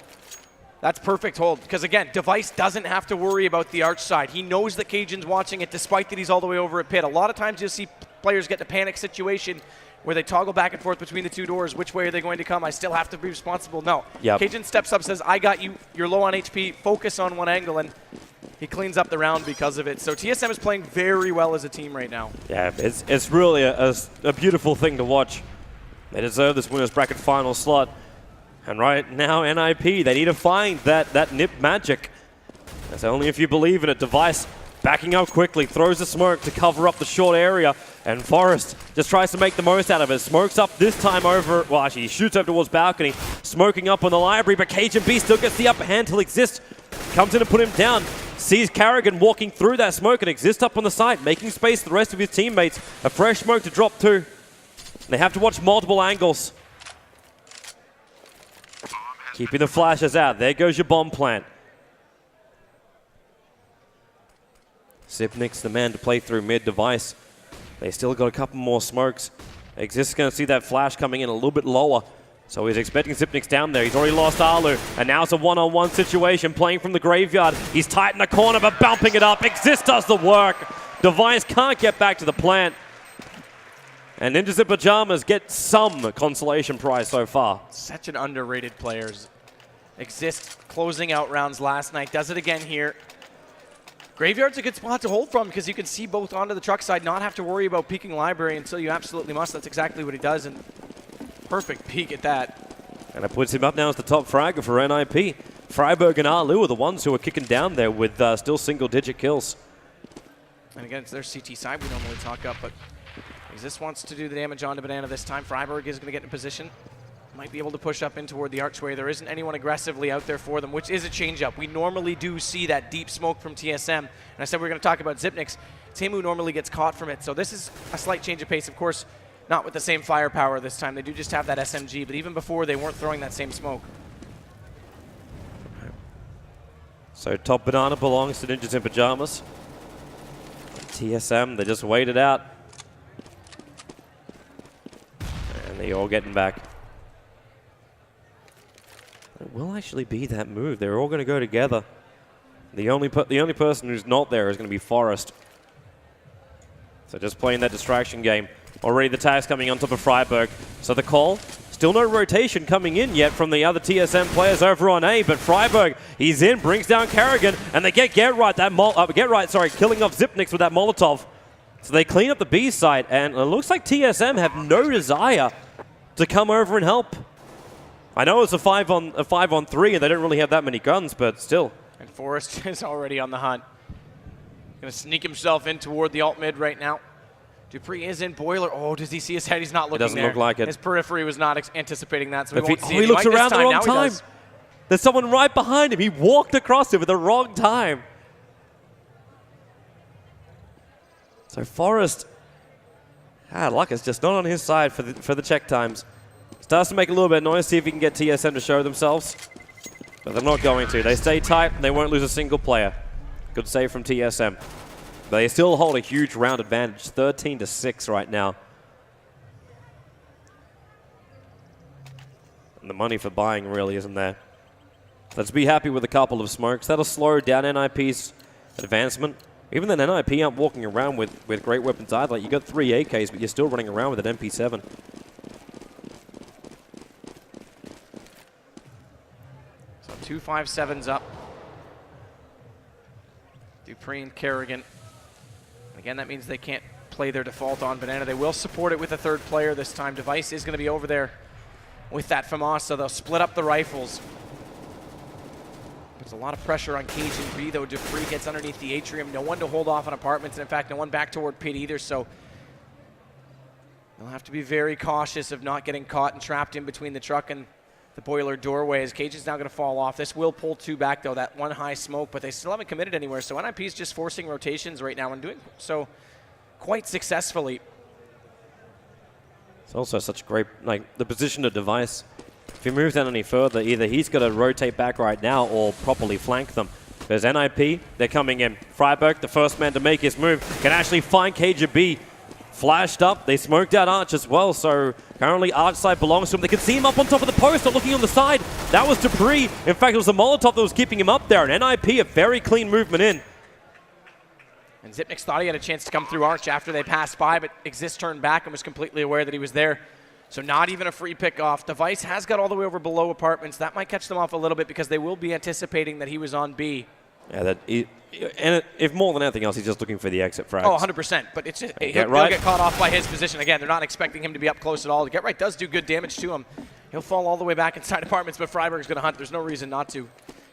That's perfect hold, because again, Device doesn't have to worry about the arch side. He knows that Cajun's watching it, despite that he's all the way over at Pit. A lot of times you'll see players get in a panic situation where they toggle back and forth between the two doors. Which way are they going to come? I still have to be responsible. No. Yep. Cajun steps up, says, I got you. You're low on HP. Focus on one angle, and he cleans up the round because of it. So TSM is playing very well as a team right now. Yeah, it's really a beautiful thing to watch. They deserve this winner's bracket final slot. And right now, NiP, they need to find that NiP magic. That's only if you believe in it. Device backing up quickly, throws a smoke to cover up the short area, and Forrest just tries to make the most out of it. Smokes up this time over, well actually he shoots over towards balcony, smoking up on the library, but KGB still gets the upper hand till Exist comes in to put him down. Sees Carrigan walking through that smoke and Exist up on the side, making space for the rest of his teammates. A fresh smoke to drop too. They have to watch multiple angles. Keeping the flashes out. There goes your bomb plant. Zipnik's the man to play through mid. Device. They still got a couple more smokes. Exist going to see that flash coming in a little bit lower. So he's expecting Zipnik's down there. He's already lost Alu. And now it's a one-on-one situation playing from the graveyard. He's tight in the corner but bumping it up. Exist does the work. Device can't get back to the plant. And Ninjas in Pajamas get some consolation prize so far. Such an underrated player. Exist closing out rounds last night. Does it again here. Graveyard's a good spot to hold from because you can see both onto the truck side, not have to worry about peeking library until you absolutely must. That's exactly what he does, and perfect peek at that. And it puts him up now as the top fragger for NiP. Freiburg and Alu are the ones who are kicking down there with still single-digit kills. And again, it's their CT side we normally talk up, but Exist wants to do the damage onto Banana this time. Freiburg is going to get in position. might be able to push up in toward the archway. There isn't anyone aggressively out there for them, which is a change-up. We normally do see that deep smoke from TSM. And I said we were going to talk about Xyp9x. Timu normally gets caught from it. So this is a slight change of pace. Of course, not with the same firepower this time. They do just have that SMG, but even before, they weren't throwing that same smoke. So top banana belongs to Ninjas in Pajamas. TSM, they just waited out. And they're all getting back. It will actually be that move. They're all going to go together. The only person who's not there is going to be Forest. So just playing that distraction game. Already the tags coming on top of Freiburg. So the call, still no rotation coming in yet from the other TSM players over on A, but Freiburg, he's in, brings down Kerrigan, and they killing off Xyp9x with that Molotov. So they clean up the B site, and it looks like TSM have no desire to come over and help. I know it's a 5-on-3, and they don't really have that many guns, but still. And Forrest is already on the hunt. Going to sneak himself in toward the alt mid right now. Dupree is in boiler. Oh, does he see his head? He's not looking there. It doesn't look like it. His periphery was not anticipating that, so if we won't see he looks around the wrong time. Now There's someone right behind him. He walked across it with the wrong time. So Forrest, luck is just not on his side for the check times. Starts to make a little bit of noise, see if he can get TSM to show themselves. But they're not going to. They stay tight, and they won't lose a single player. Good save from TSM. But they still hold a huge round advantage, 13-6 right now. And the money for buying really isn't there. Let's be happy with a couple of smokes. That'll slow down NiP's advancement. Even then, NiP aren't walking around with great weapons either. Like, you got 3 AKs, but you're still running around with an MP7. So 2 5-7s up. Dupree and Kerrigan. Again, that means they can't play their default on Banana. They will support it with a third player this time. Device is going to be over there with that FAMAS, so they'll split up the rifles. There's a lot of pressure on Cage and B, though. Dupree gets underneath the atrium. No one to hold off on apartments, and in fact, no one back toward pit either, so they'll have to be very cautious of not getting caught and trapped in between the truck and the boiler doorways. Cage is now going to fall off. This will pull 2 back, though, that one high smoke, but they still haven't committed anywhere. So NiP is just forcing rotations right now and doing so quite successfully. It's also such a great, the position of Device. If he moves down any further, either he's got to rotate back right now or properly flank them. There's NiP, they're coming in. Freiburg, the first man to make his move, can actually find KGB. Flashed up, they smoked out Arch as well, so currently Arch side belongs to him. They can see him up on top of the post, or looking on the side. That was Dupree. In fact, it was the Molotov that was keeping him up there, and NiP, a very clean movement in. And Xyp9x thought he had a chance to come through Arch after they passed by, but Exist turned back and was completely aware that he was there. So not even a free pick off. Device has got all the way over below apartments. That might catch them off a little bit because they will be anticipating that he was on B. Yeah, and if more than anything else, he's just looking for the exit frags. Oh, 100%. But it's just, he'll get caught off by his position. Again, they're not expecting him to be up close at all. Get Right does do good damage to him. He'll fall all the way back inside apartments, but Freiburg's going to hunt. There's no reason not to.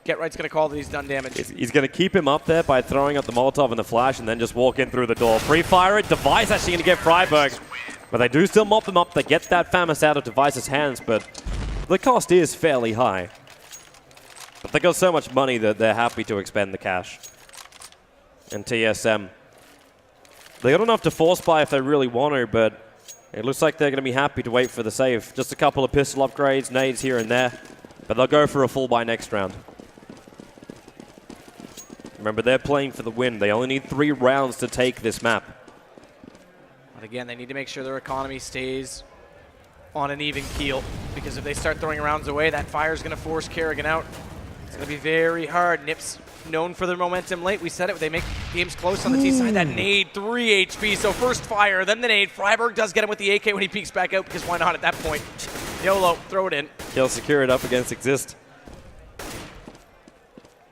Get Right's going to call that he's done damage. He's going to keep him up there by throwing up the Molotov and the flash and then just walk in through the door. Pre-fire it. Device actually going to get Freiburg. But they do still mop them up. They get that FAMAS out of Device's hands, but the cost is fairly high. But they got so much money that they're happy to expend the cash. And TSM, they got enough to force buy if they really want to, but it looks like they're going to be happy to wait for the save. Just a couple of pistol upgrades, nades here and there, but they'll go for a full buy next round. Remember, they're playing for the win. They only need 3 rounds to take this map. But again, they need to make sure their economy stays on an even keel, because if they start throwing rounds away, that fire is going to force Kerrigan out. It's going to be very hard. NiP's known for their momentum late. We said it, they make games close on the T side. That nade, 3 HP, so first fire, then the nade. Freiburg does get him with the AK when he peeks back out, because why not at that point? YOLO, throw it in. He'll secure it up against Exist.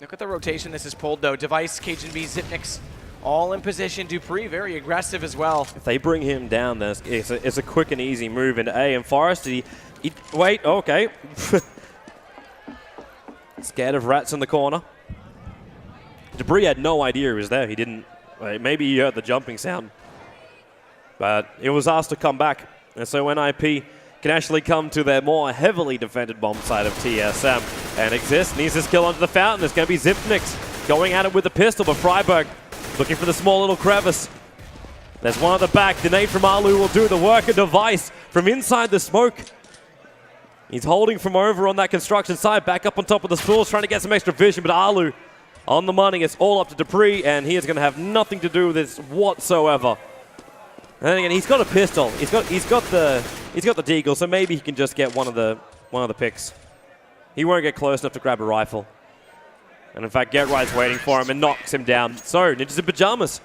Look at the rotation this is pulled, though. Device, Cage and B, Xyp9x, all in position. Dupree, very aggressive as well. If they bring him down, then it's a quick and easy move into A. And Forrest, wait, okay. Scared of rats in the corner. Dupree had no idea he was there. He didn't. Maybe he heard the jumping sound. But it was asked to come back. And so NiP can actually come to their more heavily defended bomb side of TSM. And Exist needs this kill onto the fountain. It's going to be Zipnix going at it with the pistol, but Freiburg looking for the small little crevice. There's one at the back. The nade from Alu will do the work. A device from inside the smoke. He's holding from over on that construction side, back up on top of the spools, trying to get some extra vision, but Alu on the money. It's all up to Dupree, and he is going to have nothing to do with this whatsoever. And then again, he's got a pistol. He's got the deagle, so maybe he can just get one of the picks. He won't get close enough to grab a rifle. And in fact, Get Right's waiting for him and knocks him down. So, Ninjas in Pajamas.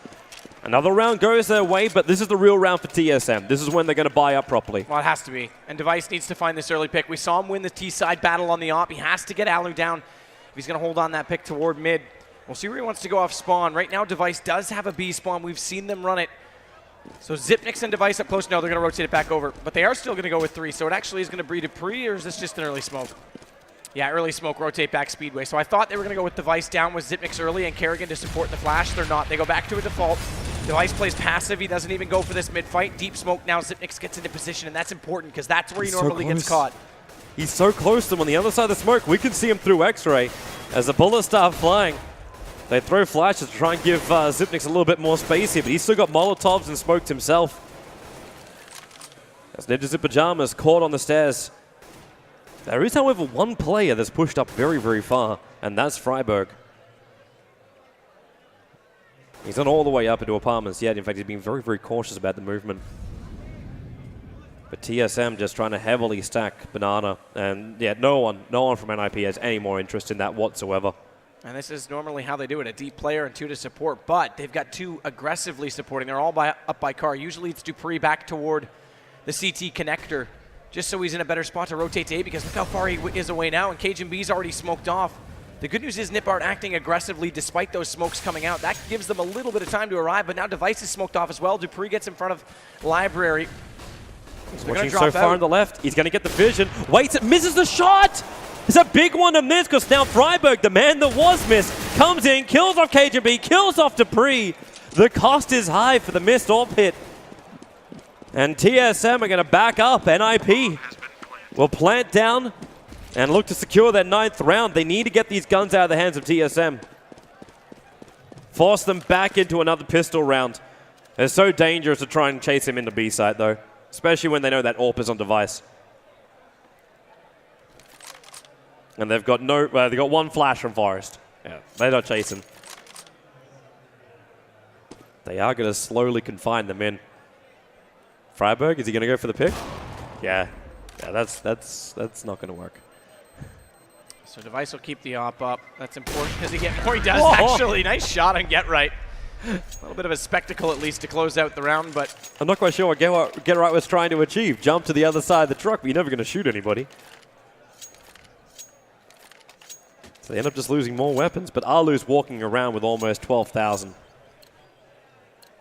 Another round goes their way, but this is the real round for TSM. This is when they're going to buy up properly. Well, it has to be. And Device needs to find this early pick. We saw him win the T-side battle on the op. He has to get Alu down if he's going to hold on that pick toward mid. We'll see where he wants to go off spawn. Right now, Device does have a B spawn. We've seen them run it. So Zipnix and Device up close. No, they're going to rotate it back over. But they are still going to go with 3. So it actually is going to breed Dupree, or is this just an early smoke? Yeah, early smoke, rotate back Speedway. So I thought they were going to go with Device down with Zipnix early and Kerrigan to support the flash. They're not. They go back to a default. Device plays passive. He doesn't even go for this mid-fight. Deep smoke now. Zipnix gets into position, and that's important because that's where he normally gets caught. He's so close to him on the other side of the smoke. We can see him through X-ray as the bullets start flying. They throw flashes to try and give Zipnix a little bit more space here, but he's still got Molotovs and smoked himself. As Ninjas in Pajamas caught on the stairs. There is, however, one player that's pushed up very, very far, and that's Freiburg. He's not all the way up into apartments yet. In fact, he's been very, very cautious about the movement. But TSM just trying to heavily stack Banana. And yeah, no one from NiP has any more interest in that whatsoever. And this is normally how they do it, a deep player and 2 to support. But they've got 2 aggressively supporting. They're all up by car. Usually it's Dupree back toward the CT connector, just so he's in a better spot to rotate to A, because look how far he is away now, and Cajun B's already smoked off. The good news is NiP aren't acting aggressively despite those smokes coming out. That gives them a little bit of time to arrive, but now Device is smoked off as well. Dupree gets in front of Library. He's watching so far on the left. He's going to get the vision. Waits, it misses the shot! It's a big one to miss because now Freiburg, the man that was missed, comes in, kills off Cajun B, kills off Dupree. The cost is high for the missed AWP hit. And TSM are going to back up. NiP will plant down and look to secure that 9th round. They need to get these guns out of the hands of TSM. Force them back into another pistol round. It's so dangerous to try and chase him into B site, though, especially when they know that AWP is on Device. And they've got they've got 1 flash from Forest. Yeah, they're not chasing. They are going to slowly confine them in. Freiburg, is he going to go for the pick? Yeah, that's not going to work. So Device will keep the op up. That's important because he gets more. He does actually. Nice shot on Get Right. A little bit of a spectacle at least to close out the round, but I'm not quite sure what Get Right was trying to achieve. Jump to the other side of the truck, but you're never going to shoot anybody. So they end up just losing more weapons, but Alu's walking around with almost 12,000.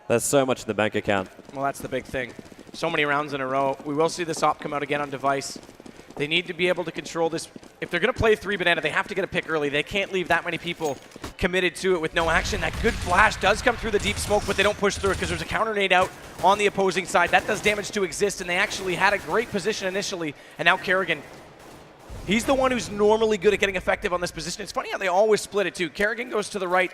That's so much in the bank account. Well, that's the big thing. So many rounds in a row. We will see this op come out again on Device. They need to be able to control this. If they're going to play 3 Banana, they have to get a pick early. They can't leave that many people committed to it with no action. That good flash does come through the deep smoke, but they don't push through it because there's a counter nade out on the opposing side. That does damage to Exist, and they actually had a great position initially, and now Kerrigan. He's the one who's normally good at getting effective on this position. It's funny how they always split it, too. Kerrigan goes to the right.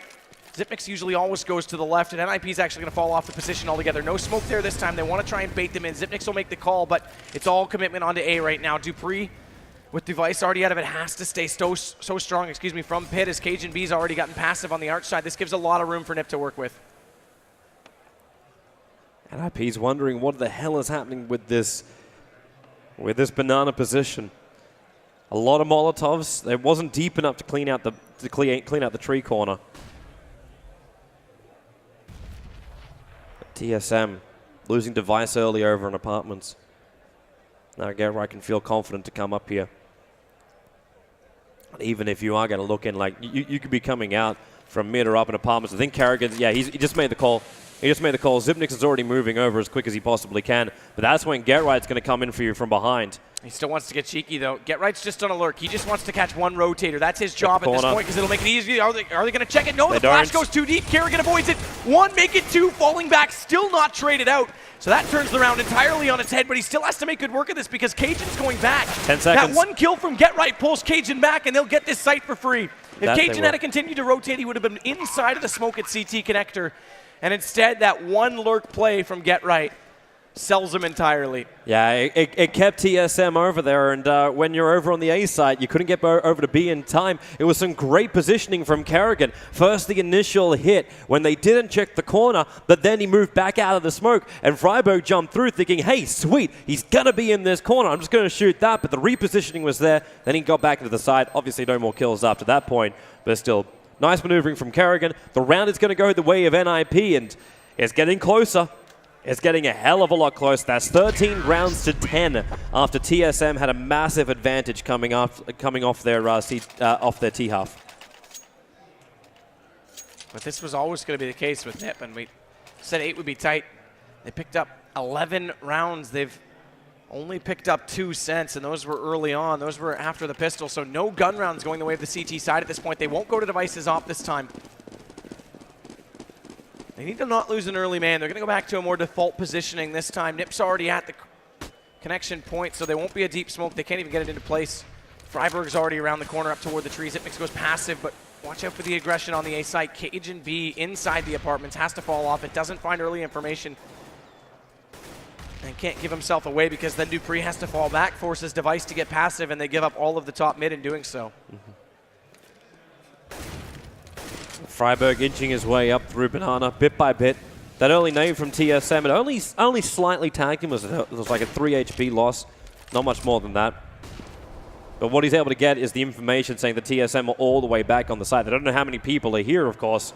Zipnix usually always goes to the left, and NiP's actually going to fall off the position altogether. No smoke there this time. They want to try and bait them in. Zipnix will make the call, but it's all commitment onto A right now. Dupree, with Device already out of it, has to stay so strong, from pit, as Cajun B's already gotten passive on the arch side. This gives a lot of room for NiP to work with. NiP's wondering what the hell is happening with this banana position. A lot of Molotovs. It wasn't deep enough to clean out the tree corner. TSM losing Device early over in apartments. Now Get Right can feel confident to come up here. Even if you are going to look in, like you could be coming out from mid or up in apartments. I think Kerrigan, yeah, he just made the call. He just made the call. Zipnix is already moving over as quick as he possibly can, but that's when GetRight's going to come in for you from behind. He still wants to get cheeky, though. GetRight's just on alert. He just wants to catch one rotator. That's his job at this point because it'll make it easy. Are they going to check it? No, the flash goes too deep. Kerrigan avoids it. One, make it two, falling back, still not traded out. So that turns the round entirely on its head, but he still has to make good work of this because Cajun's going back. 10 seconds. That one kill from GetRight pulls Cajun back, and they'll get this site for free. If Cajun had to continue to rotate, he would have been inside of the smoke at CT connector. And instead, that one lurk play from GetRight sells him entirely. Yeah, it kept TSM over there, and when you're over on the A side, you couldn't get over to B in time. It was some great positioning from Kerrigan. First, the initial hit when they didn't check the corner, but then he moved back out of the smoke, and Freiburg jumped through thinking, hey, sweet, he's going to be in this corner. I'm just going to shoot that, but the repositioning was there. Then he got back into the side. Obviously, no more kills after that point, but still, nice maneuvering from Kerrigan. The round is going to go the way of NiP, and it's getting closer. It's getting a hell of a lot closer. That's 13 rounds to 10 after TSM had a massive advantage coming off their T-half. But this was always going to be the case with NiP, and we said 8 would be tight. They picked up 11 rounds. They've only picked up 2 cents, and those were early on. Those were after the pistol, so no gun rounds going the way of the CT side at this point. They won't go to devices op this time. They need to not lose an early man. They're going to go back to a more default positioning this time. NiP's already at the connection point, so there won't be a deep smoke. They can't even get it into place. Freiburg's already around the corner up toward the trees. Zipnix goes passive, but watch out for the aggression on the A side. Cajun B inside the apartments has to fall off. It doesn't find early information and can't give himself away because then Dupree has to fall back, forces Device to get passive, and they give up all of the top mid in doing so. Freiburg inching his way up through Banana bit by bit. That early nade from TSM, it only slightly tagged him. It was like a 3 HP loss, not much more than that. But what he's able to get is the information saying that TSM are all the way back on the side. They don't know how many people are here, of course.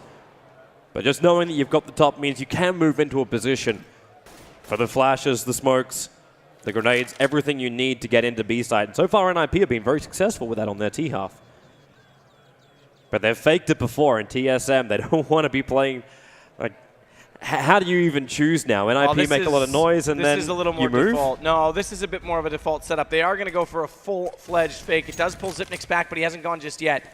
But just knowing that you've got the top means you can move into a position for the flashes, the smokes, the grenades, everything you need to get into B side. And so far, NiP have been very successful with that on their T-half. But they've faked it before in TSM. They don't want to be playing, like, how do you even choose now? NiP make a lot of noise and then this is a little more default. No, this is a bit more of a default setup. They are going to go for a full-fledged fake. It does pull Zipnix back, but he hasn't gone just yet.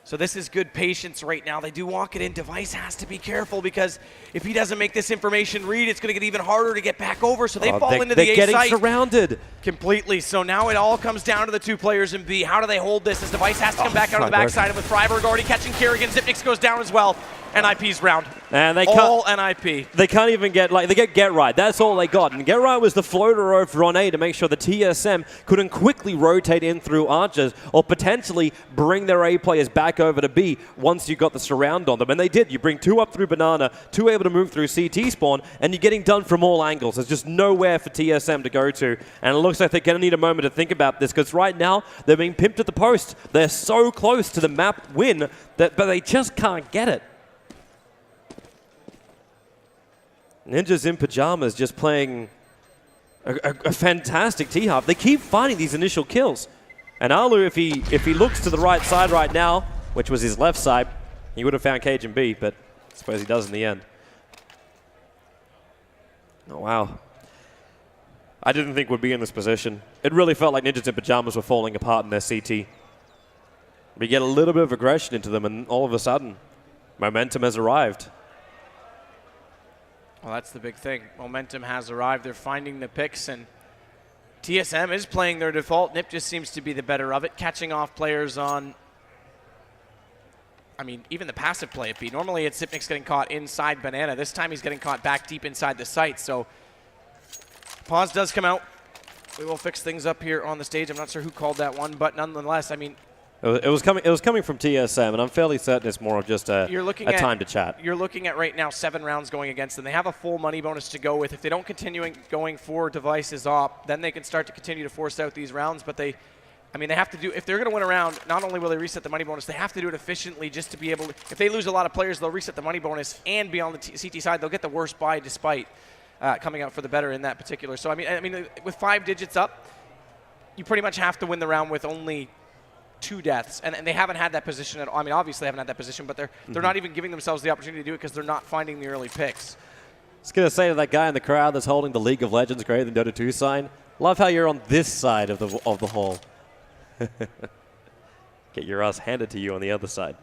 So this is good patience right now. They do walk it in. Device has to be careful because if he doesn't make this information read, it's going to get even harder to get back over. So they fall into the A site. They're getting surrounded. Completely. So now it all comes down to the 2 players in B. How do they hold this as Device has to come back out of the backside? And with Freiburg already catching Kerrigan, Zipnix goes down as well. NiP's round. And they all NiP. They can't even get, they get GetRight. That's all they got. And GetRight was the floater over on A to make sure the TSM couldn't quickly rotate in through archers or potentially bring their A players back over to B once you got the surround on them. And they did. You bring 2 up through Banana, 2 able to move through CT spawn, and you're getting done from all angles. There's just nowhere for TSM to go to. And it looks like they're going to need a moment to think about this because right now they're being pimped at the post. They're so close to the map win, but they just can't get it. Ninjas in Pajamas just playing a fantastic T-half. They keep finding these initial kills. And Alu, if he looks to the right side right now, which was his left side, he would have found Cajun B, but I suppose he does in the end. Oh, wow. I didn't think we'd be in this position. It really felt like Ninjas in Pajamas were falling apart in their CT. We get a little bit of aggression into them, and all of a sudden, momentum has arrived. Well, that's the big thing. Momentum has arrived. They're finding the picks, and TSM is playing their default. NiP just seems to be the better of it, catching off players on, I mean, even the passive play at B. Normally it's Zipnix getting caught inside Banana. This time he's getting caught back deep inside the site. So pause does come out. We will fix things up here on the stage. I'm not sure who called that one, but nonetheless, I mean, It was coming from TSM, and I'm fairly certain it's more of just a time to chat. You're looking at right now 7 rounds going against them. They have a full money bonus to go with. If they don't continue going for devices op, then they can start to continue to force out these rounds. But they have to do, if they're going to win a round, not only will they reset the money bonus, they have to do it efficiently just to be able to, if they lose a lot of players, they'll reset the money bonus and be on the CT side, they'll get the worst buy despite coming out for the better in that particular. So, I mean, with 5 digits up, you pretty much have to win the round with only 2 deaths, and they haven't had that position at all. I mean, obviously they haven't had that position, but they're not even giving themselves the opportunity to do it because they're not finding the early picks. Just going to say to that guy in the crowd that's holding the League of Legends greater than Dota 2 sign, love how you're on this side of the hall. Get your ass handed to you on the other side.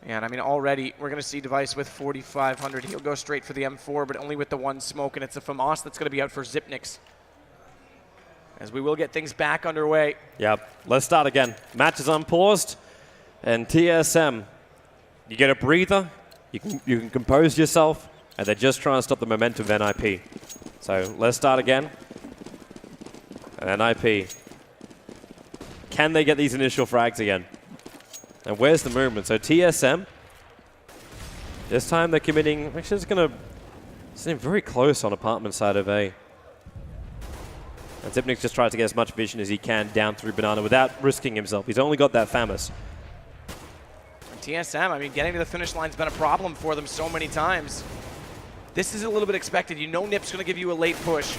And I mean, already we're going to see Device with 4,500. He'll go straight for the M4, but only with the one smoke, and it's a FAMAS that's going to be out for Xyp9x. As we will get things back underway. Yep, let's start again. Match is unpaused, and TSM, you get a breather, you can compose yourself, and they're just trying to stop the momentum of NiP. So let's start again. And NiP, can they get these initial frags again? And where's the movement? So TSM, this time they're committing, actually it's going to seem very close on apartment side of A. And Xyp9x just tries to get as much vision as he can down through Banana without risking himself. He's only got that FAMAS. TSM, I mean, getting to the finish line's been a problem for them so many times. This is a little bit expected. You know NiP's going to give you a late push,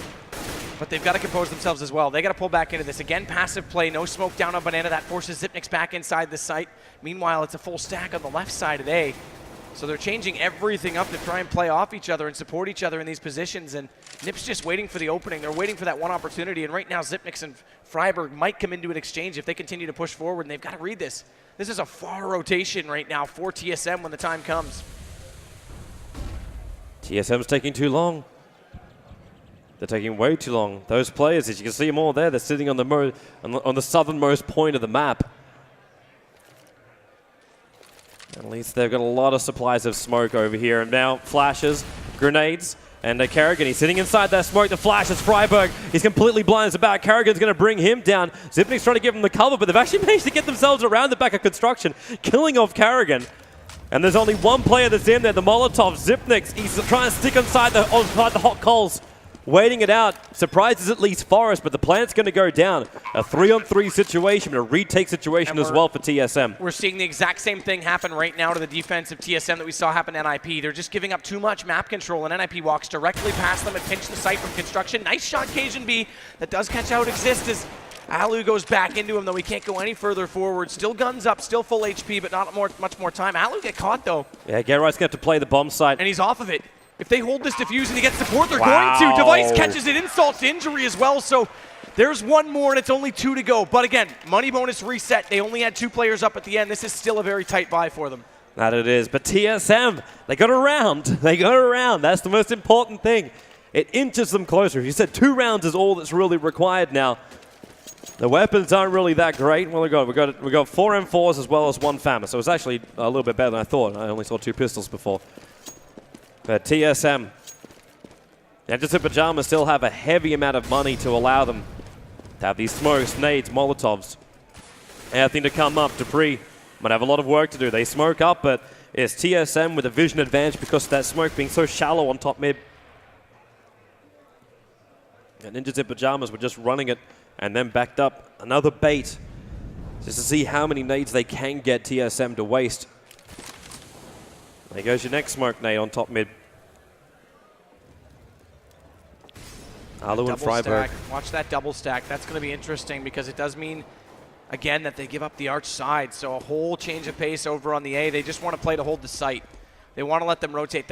but they've got to compose themselves as well. They got to pull back into this. Again, passive play, no smoke down on Banana. That forces Xyp9x back inside the site. Meanwhile, it's a full stack on the left side of A. So they're changing everything up to try and play off each other and support each other in these positions. And NiP's just waiting for the opening. They're waiting for that one opportunity. And right now, Xyp9x and Freiburg might come into an exchange if they continue to push forward. And they've got to read this. This is a far rotation right now for TSM when the time comes. TSM's taking too long. They're taking way too long. Those players, as you can see them all there, they're sitting on the southernmost point of the map. At least they've got a lot of supplies of smoke over here. And now flashes, grenades, and Karrigan, he's sitting inside that smoke. The flashes, Freiburg, he's completely blind as about. Karrigan's going to bring him down. Xyp9x trying to give him the cover, but they've actually managed to get themselves around the back of construction, killing off Karrigan. And there's only one player that's in there, the Molotov. Xyp9x, he's trying to stick inside the hot coals. Waiting it out, surprises at least Forest, but the plant's going to go down. A 3-on-3 situation, a retake situation as well for TSM. We're seeing the exact same thing happen right now to the defense of TSM that we saw happen to NiP. They're just giving up too much map control, and NiP walks directly past them and pinch the site from construction. Nice shot, Cajun B. That does catch out Exist as Alu goes back into him, though he can't go any further forward. Still guns up, still full HP, but not much more time. Alu get caught, though. Yeah, Gerright's going to have to play the bomb site. And he's off of it. If they hold this defuse and he gets support, they're going to. Device catches it, insult to injury as well. So there's one more, and it's only 2 to go. But again, money bonus reset. They only had 2 players up at the end. This is still a very tight buy for them. That it is. But TSM, they got around. They got around. That's the most important thing. It inches them closer. You said 2 rounds is all that's really required now. The weapons aren't really that great. Well, we got 4 M4s as well as 1 FAMAS. So it's actually a little bit better than I thought. I only saw 2 pistols before. But TSM, Ninjas in Pajamas still have a heavy amount of money to allow them to have these smokes, nades, Molotovs. Anything to come up. Dupree might have a lot of work to do. They smoke up, but it's TSM with a vision advantage because of that smoke being so shallow on top mid. And Ninjas in Pajamas were just running it and then backed up. Another bait just to see how many nades they can get TSM to waste. There goes your next smoke nade on top mid. Alu and Freiburg. Watch that double stack. That's going to be interesting because it does mean, again, that they give up the arch side. So a whole change of pace over on the A. They just want to play to hold the site. They want to let them rotate.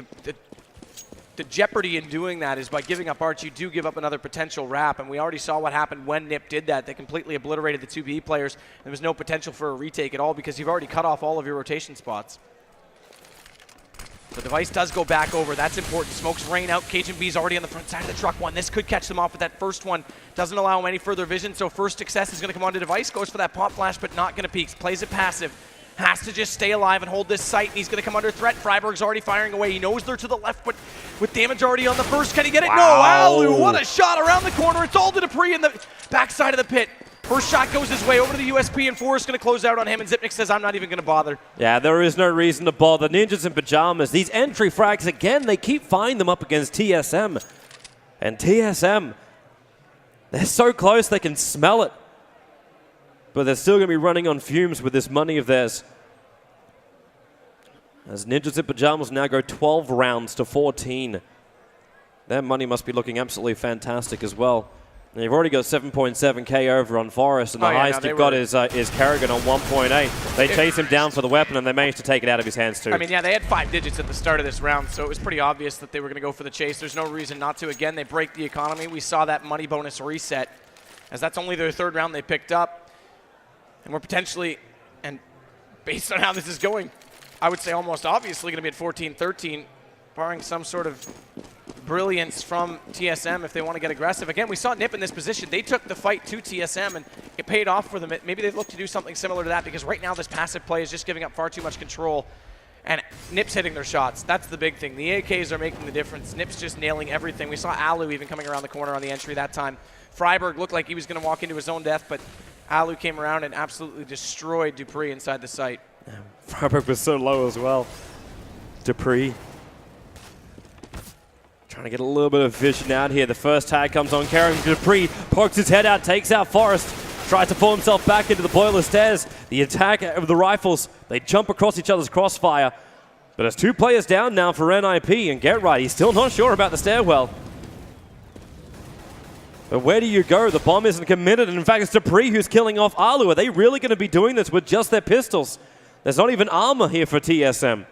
The jeopardy in doing that is by giving up arch, you do give up another potential wrap. And we already saw what happened when NiP did that. They completely obliterated the 2B players. There was no potential for a retake at all because you've already cut off all of your rotation spots. The Device does go back over. That's important. Smokes rain out. Cajun B's already on the front side of the truck one. This could catch them off with that first one. Doesn't allow him any further vision, so first success is going to come on to Device. Goes for that pop flash, but not going to peek. Plays it passive. Has to just stay alive and hold this site, and he's going to come under threat. Freiburg's already firing away. He knows they're to the left, but with damage already on the first, can he get it? Wow. No, Alu, what a shot around the corner. It's all to Dupree in the backside of the pit. First shot goes his way over to the USP, and Forrest going to close out on him, and Xyp9x says, I'm not even going to bother. Yeah, there is no reason to bother. Ninjas in Pajamas, these entry frags, again, they keep finding them up against TSM. And TSM, they're so close they can smell it. But they're still going to be running on fumes with this money of theirs. As Ninjas in Pajamas now go 12 rounds to 14. Their money must be looking absolutely fantastic as well. You've already got 7.7k over on Forest, and the highest you've got is Kerrigan on 1.8. They chase him down for the weapon, and they managed to take it out of his hands too. I mean, yeah, they had 5 digits at the start of this round, so it was pretty obvious that they were going to go for the chase. There's no reason not to. Again, they break the economy. We saw that money bonus reset, as that's only their 3rd round they picked up. And we're potentially, and based on how this is going, I would say almost obviously going to be at 14-13, barring some sort of brilliance from TSM if they want to get aggressive. Again, we saw NiP in this position. They took the fight to TSM, and it paid off for them. Maybe they look to do something similar to that, because right now this passive play is just giving up far too much control, and NiP's hitting their shots. That's the big thing. The AKs are making the difference. NiP's just nailing everything. We saw Alu even coming around the corner on the entry that time. Freiburg looked like he was going to walk into his own death, but Alu came around and absolutely destroyed Dupree inside the site. Freiburg was so low as well. Dupree trying to get a little bit of vision out here. The first tag comes on Kerrigan. Dupree pokes his head out, takes out Forest, tries to pull himself back into the boiler stairs. The attack of the rifles, they jump across each other's crossfire. But there's 2 players down now for NiP, and Get Right, he's still not sure about the stairwell. But where do you go? The bomb isn't committed, and in fact it's Dupree who's killing off Alu. Are they really going to be doing this with just their pistols? There's not even armor here for TSM.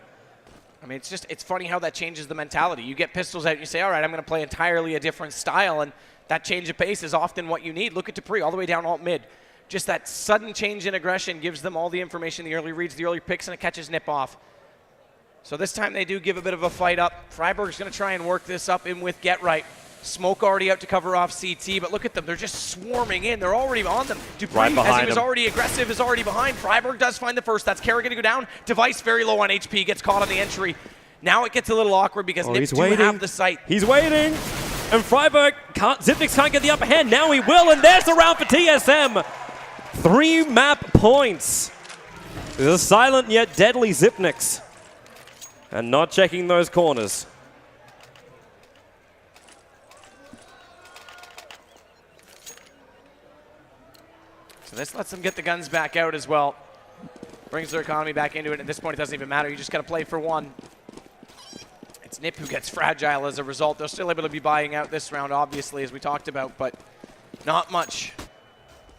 I mean, it's funny how that changes the mentality. You get pistols out and you say, all right, I'm going to play entirely a different style, and that change of pace is often what you need. Look at Dupree all the way down alt mid. Just that sudden change in aggression gives them all the information, the early reads, the early picks, and it catches NiP off. So this time they do give a bit of a fight up. Freiburg's going to try and work this up in with Get Right. Smoke already out to cover off CT, but look at them. They're just swarming in. They're already on them. Dupree, right as he was him. already aggressive, is already behind. Freiburg does find the first. That's Kerrigan to go down. Device very low on HP, gets caught on the entry. Now it gets a little awkward because NiP do have the site. He's waiting, and Freiburg Zipnix can't get the upper hand. Now he will, and there's the round for TSM. 3 map points. The silent yet deadly Zipnix, and not checking those corners. So this lets them get the guns back out as well. Brings their economy back into it. At this point, it doesn't even matter. You just got to play for one. It's NiP who gets fragile as a result. They're still able to be buying out this round, obviously, as we talked about, but not much.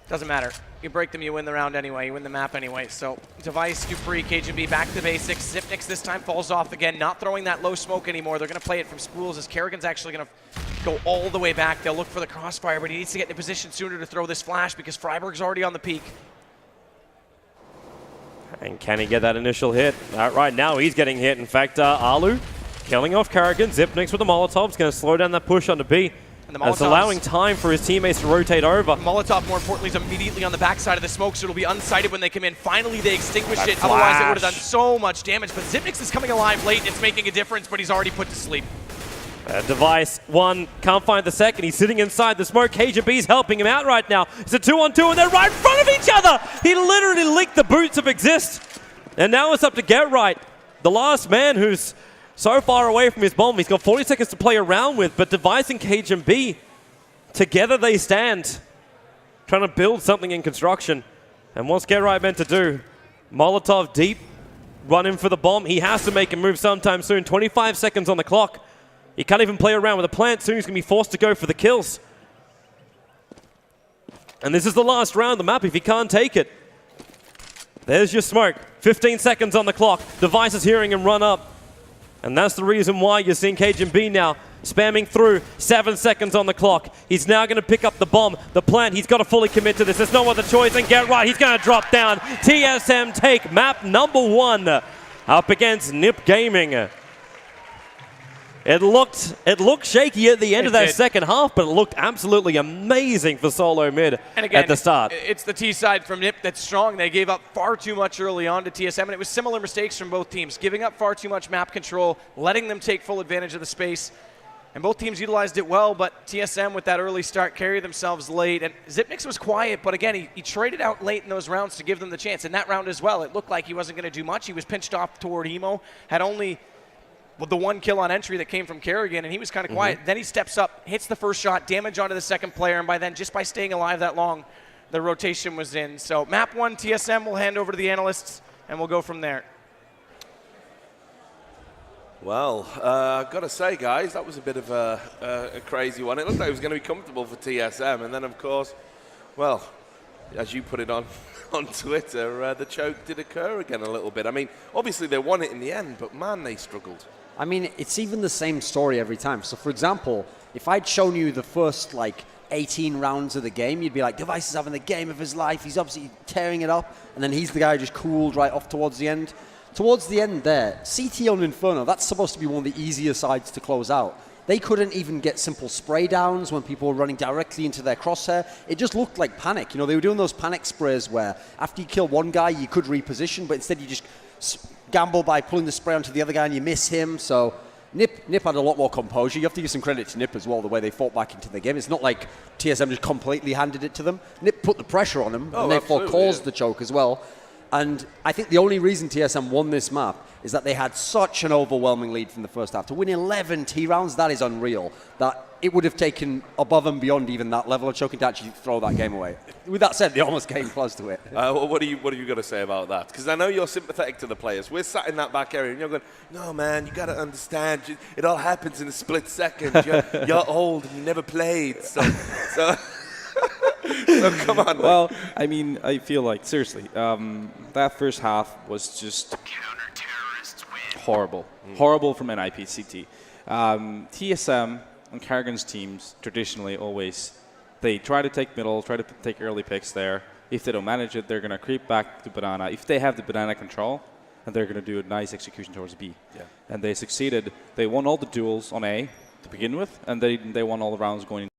Doesn't matter. You break them, you win the round anyway. You win the map anyway. So Device, Dupree, KGB back to basics. Zipnix this time falls off again, not throwing that low smoke anymore. They're going to play it from schools as Kerrigan's actually going to go all the way back. They'll look for the crossfire, but he needs to get in a position sooner to throw this flash because Freiburg's already on the peak. And can he get that initial hit? Right now he's getting hit. In fact, Alu killing off Kerrigan. Zipnix with the Molotov's going to slow down that push onto B. And the That's allowing time for his teammates to rotate over. Molotov, more importantly, is immediately on the backside of the smoke, so it'll be unsighted when they come in. Finally, they extinguish it. Otherwise, it would have done so much damage. But Zipnix is coming alive late. It's making a difference, but he's already put to sleep. Device, 1, can't find the second. He's sitting inside the smoke. KGB's helping him out right now. It's a 2-on-2, and they're right in front of each other. He literally licked the boots of Exist. And now it's up to Get Right, the last man who's so far away from his bomb. He's got 40 seconds to play around with, but Device and KGB, together they stand, trying to build something in construction. And what's Get Right meant to do? Molotov deep, run in for the bomb. He has to make a move sometime soon. 25 seconds on the clock. He can't even play around with a plant. Soon he's going to be forced to go for the kills. And this is the last round of the map if he can't take it. There's your smoke. 15 seconds on the clock. Device is hearing him run up. And that's the reason why you're seeing KGB now spamming through. 7 seconds on the clock. He's now going to pick up the bomb. The plant, he's got to fully commit to this. There's no other choice. And Get Right, he's going to drop down. TSM take map number 1 up against NiP Gaming. It looked shaky at the end of that second half, but it looked absolutely amazing for solo mid at the start. It's the T side from NiP that's strong. They gave up far too much early on to TSM, and it was similar mistakes from both teams, giving up far too much map control, letting them take full advantage of the space. And both teams utilized it well, but TSM with that early start carried themselves late. And Zipnix was quiet, but again, he traded out late in those rounds to give them the chance. In that round as well, it looked like he wasn't going to do much. He was pinched off toward Emo, had only the 1 kill on entry that came from Kerrigan, and he was kind of quiet. Then he steps up, hits the first shot, damage onto the second player, and by then, just by staying alive that long, the rotation was in. So map 1, TSM will hand over to the analysts, and we'll go from there. Well, I've got to say, guys, that was a bit of a crazy one. It looked like it was going to be comfortable for TSM, and then, of course, well, as you put it on Twitter, the choke did occur again a little bit. I mean, obviously they won it in the end, but man, they struggled. I mean, it's even the same story every time. So, for example, if I'd shown you the first, 18 rounds of the game, you'd be like, Device is having the game of his life. He's obviously tearing it up. And then he's the guy who just cooled right off towards the end. Towards the end there, CT on Inferno, that's supposed to be one of the easier sides to close out. They couldn't even get simple spray downs when people were running directly into their crosshair. It just looked like panic. You know, they were doing those panic sprays where after you kill one guy, you could reposition, but instead you just gamble by pulling the spray onto the other guy and you miss him. So NiP had a lot more composure. You have to give some credit to NiP as well, the way they fought back into the game. It's not like TSM just completely handed it to them. NiP put the pressure on them and therefore caused the choke as well. And I think the only reason TSM won this map is that they had such an overwhelming lead from the first half. To win 11 T rounds, that is unreal. That it would have taken above and beyond even that level of choking to actually throw that game away. With that said, they almost came close to it. What are you going to say about that? Because I know you're sympathetic to the players. We're sat in that back area and you're going, no, man, you got to understand. It all happens in a split second. You're old and you never played. So come on. Well, I mean, I feel like, seriously, that first half was just horrible. Horrible from NiP CT. TSM and Karrigan's teams traditionally always, they try to take middle, try to take early picks there. If they don't manage it, they're going to creep back to banana. If they have the banana control, and they're going to do a nice execution towards B. Yeah. And they succeeded. They won all the duels on A to begin with, and they won all the rounds going